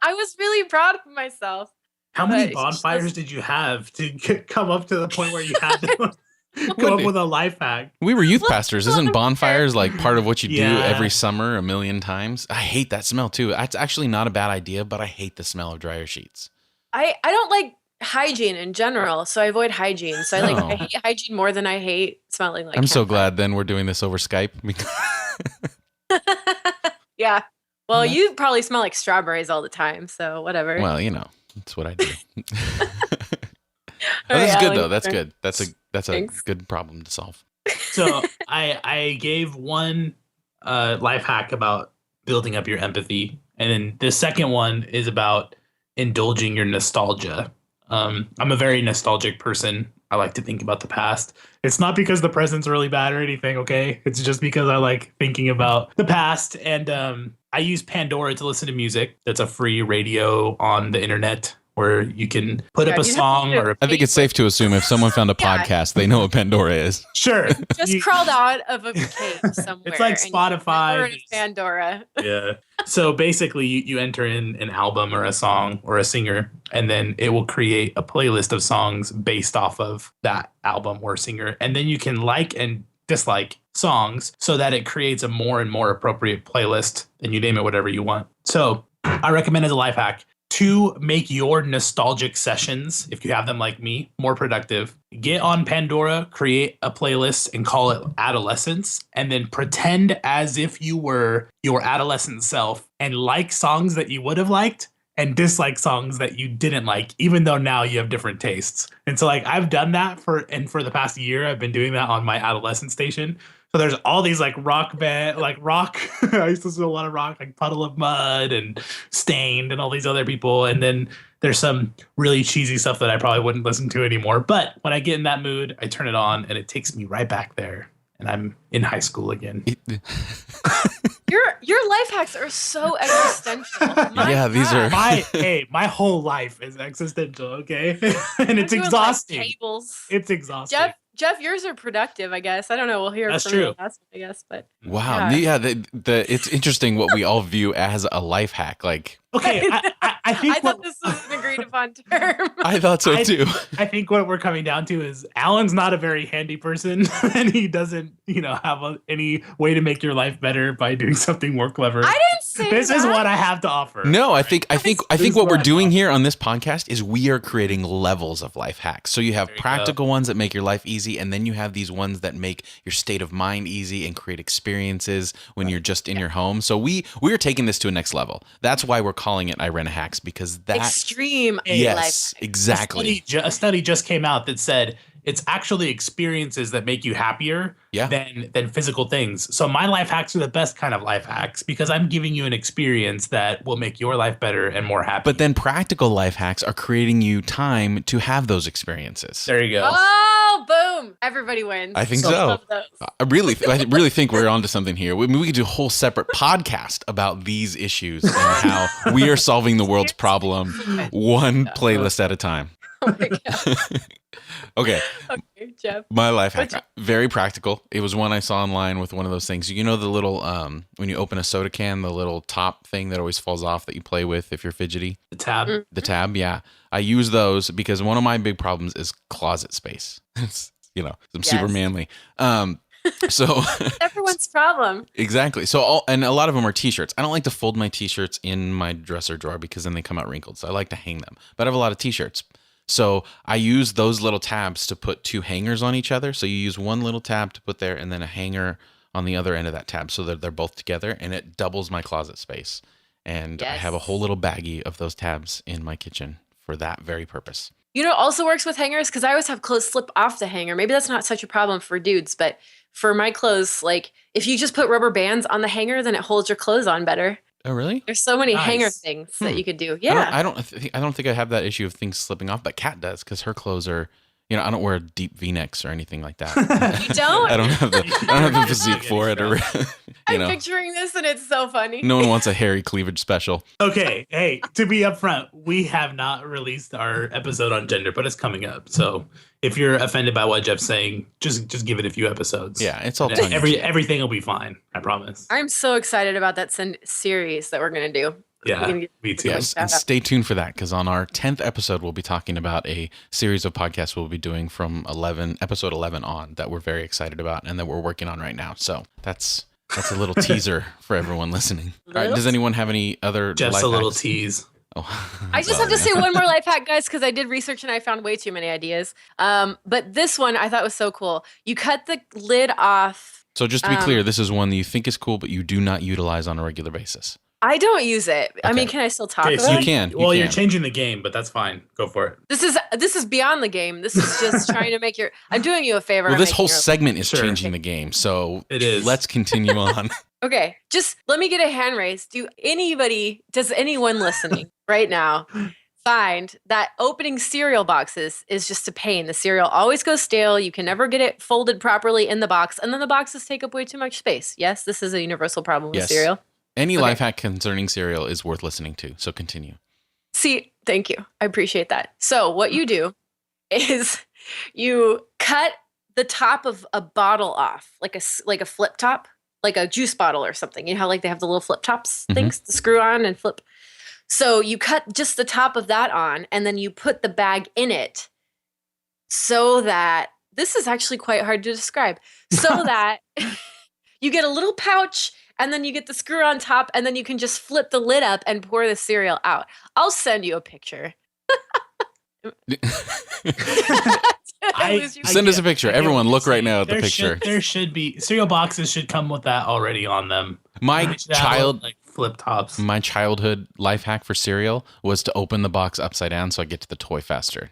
I was really proud of myself. How many bonfires did you have to come up to the point where you had to come up with a life hack? We were youth pastors. Isn't bonfires like part of what you do every summer a million times? I hate that smell too. It's actually not a bad idea, but I hate the smell of dryer sheets. I don't like hygiene in general, so I avoid hygiene. So I hate hygiene more than I hate smelling like I'm so glad then we're doing this over Skype. Yeah. Well, you probably smell like strawberries all the time, so whatever. Well, you know, that's what I do. That's good though. That's good. That's a good problem to solve. So I gave one life hack about building up your empathy, and then the second one is about indulging your nostalgia. I'm a very nostalgic person. I like to think about the past. It's not because the present's really bad or anything, okay? It's just because I like thinking about the past. And I use Pandora to listen to music. That's a free radio on the internet where you can put up a song or I think it's safe to assume if someone found a podcast, they know what Pandora is. Sure. Just crawled out of a cave somewhere. It's like Spotify. Or Pandora. Yeah. So basically you enter in an album or a song or a singer, and then it will create a playlist of songs based off of that album or singer. And then you can like and dislike songs so that it creates a more and more appropriate playlist, and you name it whatever you want. So I recommend as a life hack to make your nostalgic sessions, if you have them like me, more productive. Get on Pandora, create a playlist and call it Adolescence, and then pretend as if you were your adolescent self and like songs that you would have liked and dislike songs that you didn't like, even though now you have different tastes. And so like I've done that for the past year, I've been doing that on my adolescent station. So there's all these like rock. I used to listen to a lot of rock, like Puddle of Mud and Stained and all these other people. And then there's some really cheesy stuff that I probably wouldn't listen to anymore. But when I get in that mood, I turn it on and it takes me right back there. And I'm in high school again. Your life hacks are so existential. These are my whole life is existential, okay? And it's exhausting. Like tables. It's exhausting. Jeff, yours are productive, I guess. I don't know. We'll hear from you last one, I guess. But wow, it's interesting what we all view as a life hack. Like, okay, I think I thought this was an agreed upon term. I thought so too. I think what we're coming down to is Alan's not a very handy person, and he doesn't, have any way to make your life better by doing something more clever. I didn't say this is what I have to offer. No, I think what we're doing here on this podcast is we are creating levels of life hacks. So you have practical ones that make your life easy, and then you have these ones that make your state of mind easy and create experiences when you're just in your home. So we are taking this to a next level. That's why we're calling it IreniHacks, because that extreme yes, life. Exactly. A study just came out that said it's actually experiences that make you happier than physical things. So my life hacks are the best kind of life hacks because I'm giving you an experience that will make your life better and more happy. But then practical life hacks are creating you time to have those experiences. There you go. Oh, boom. Everybody wins. I think so. I really think we're onto something here. We could do a whole separate podcast about these issues and how we are solving the world's problem one playlist at a time. Oh my God. Okay, Jeff. My life hack, very practical. It was one I saw online with one of those things. You know the little, when you open a soda can, the little top thing that always falls off that you play with if you're fidgety? The tab. Mm-hmm. The tab, yeah. I use those because one of my big problems is closet space. I'm super manly. So everyone's problem. Exactly. So and a lot of them are t-shirts. I don't like to fold my t-shirts in my dresser drawer because then they come out wrinkled. So I like to hang them. But I have a lot of t-shirts. So I use those little tabs to put two hangers on each other. So you use one little tab to put there and then a hanger on the other end of that tab so that they're both together, and it doubles my closet space. And I have a whole little baggie of those tabs in my kitchen for that very purpose. You know, it also works with hangers because I always have clothes slip off the hanger. Maybe that's not such a problem for dudes, but for my clothes, like if you just put rubber bands on the hanger, then it holds your clothes on better. Oh, really? There's so many hanger things that you could do. Yeah. I don't think I have that issue of things slipping off, but Kat does because her clothes are, I don't wear deep V-necks or anything like that. You don't? I don't have the physique for it. Or, I'm picturing this and it's so funny. No one wants a hairy cleavage special. Okay. Hey, to be upfront, we have not released our episode on gender, but it's coming up. So if you're offended by what Jeff's saying, just give it a few episodes. Yeah, it's all everything will be fine. I promise. I'm so excited about that series that we're going to do. Yeah, me too. Yes, and stay tuned for that because on our 10th episode, we'll be talking about a series of podcasts we'll be doing from episode 11 on that we're very excited about and that we're working on right now. So that's a little teaser for everyone listening. All right, does anyone have any other just life a little hacks? tease? Oh. I just have to say one more life hack, guys, because I did research and I found way too many ideas. But this one I thought was so cool. You cut the lid off. So just to be clear, this is one that you think is cool, but you do not utilize on a regular basis. I don't use it. Okay. I mean, can I still talk about it? You can. You're changing the game, but that's fine. Go for it. This is beyond the game. This is just trying to make I'm doing you a favor. Well, this whole segment is changing the game. So it is. Let's continue on. Okay. Just let me get a hand raised. Does anyone listening right now find that opening cereal boxes is just a pain? The cereal always goes stale. You can never get it folded properly in the box. And then the boxes take up way too much space. Yes, this is a universal problem with cereal. Any life hack concerning cereal is worth listening to, so continue. See, thank you. I appreciate that. So what you do is you cut the top of a bottle off, like a flip top, like a juice bottle or something. You know how like they have the little flip tops things to screw on and flip. So you cut just the top of that on, and then you put the bag in it so that, this is actually quite hard to describe, so that you get a little pouch, and then you get the screw on top, and then you can just flip the lid up and pour the cereal out. I'll send you a picture. Send us a picture. Everyone, look right now at the picture. There should be cereal boxes should come with that already on them. My flip tops. My childhood life hack for cereal was to open the box upside down so I get to the toy faster.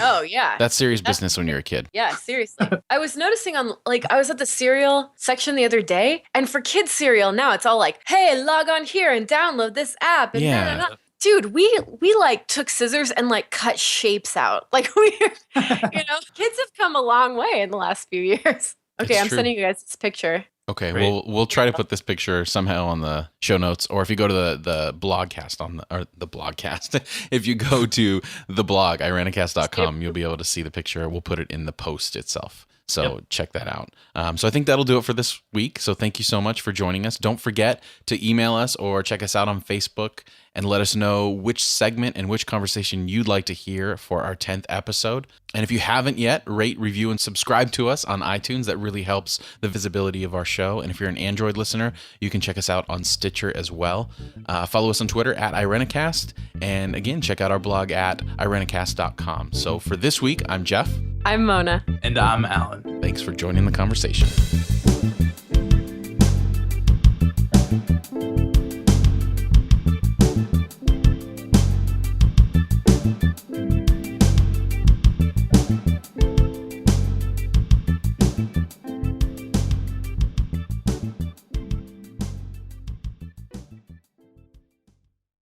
Oh yeah, that's serious business when you're a kid. Yeah, seriously. I was noticing I was at the cereal section the other day, and for kids cereal now it's all like, hey, log on here and download this app. And yeah. Dude, we like took scissors and like cut shapes out. Like kids have come a long way in the last few years. Okay, I'm sending you guys this picture. Okay, we'll try to put this picture somehow on the show notes, or if you go to the blogcast if you go to the blog IreniHacks.com, you'll be able to see the picture. We'll put it in the post itself. So check that out. So I think that'll do it for this week. So thank you so much for joining us. Don't forget to email us or check us out on Facebook and let us know which segment and which conversation you'd like to hear for our 10th episode. And if you haven't yet, rate, review, and subscribe to us on iTunes. That really helps the visibility of our show. And if you're an Android listener, you can check us out on Stitcher as well. Follow us on Twitter at IreniCast. And again, check out our blog at IreniCast.com. So for this week, I'm Jeff. I'm Mona. And I'm Alan. Thanks for joining the conversation.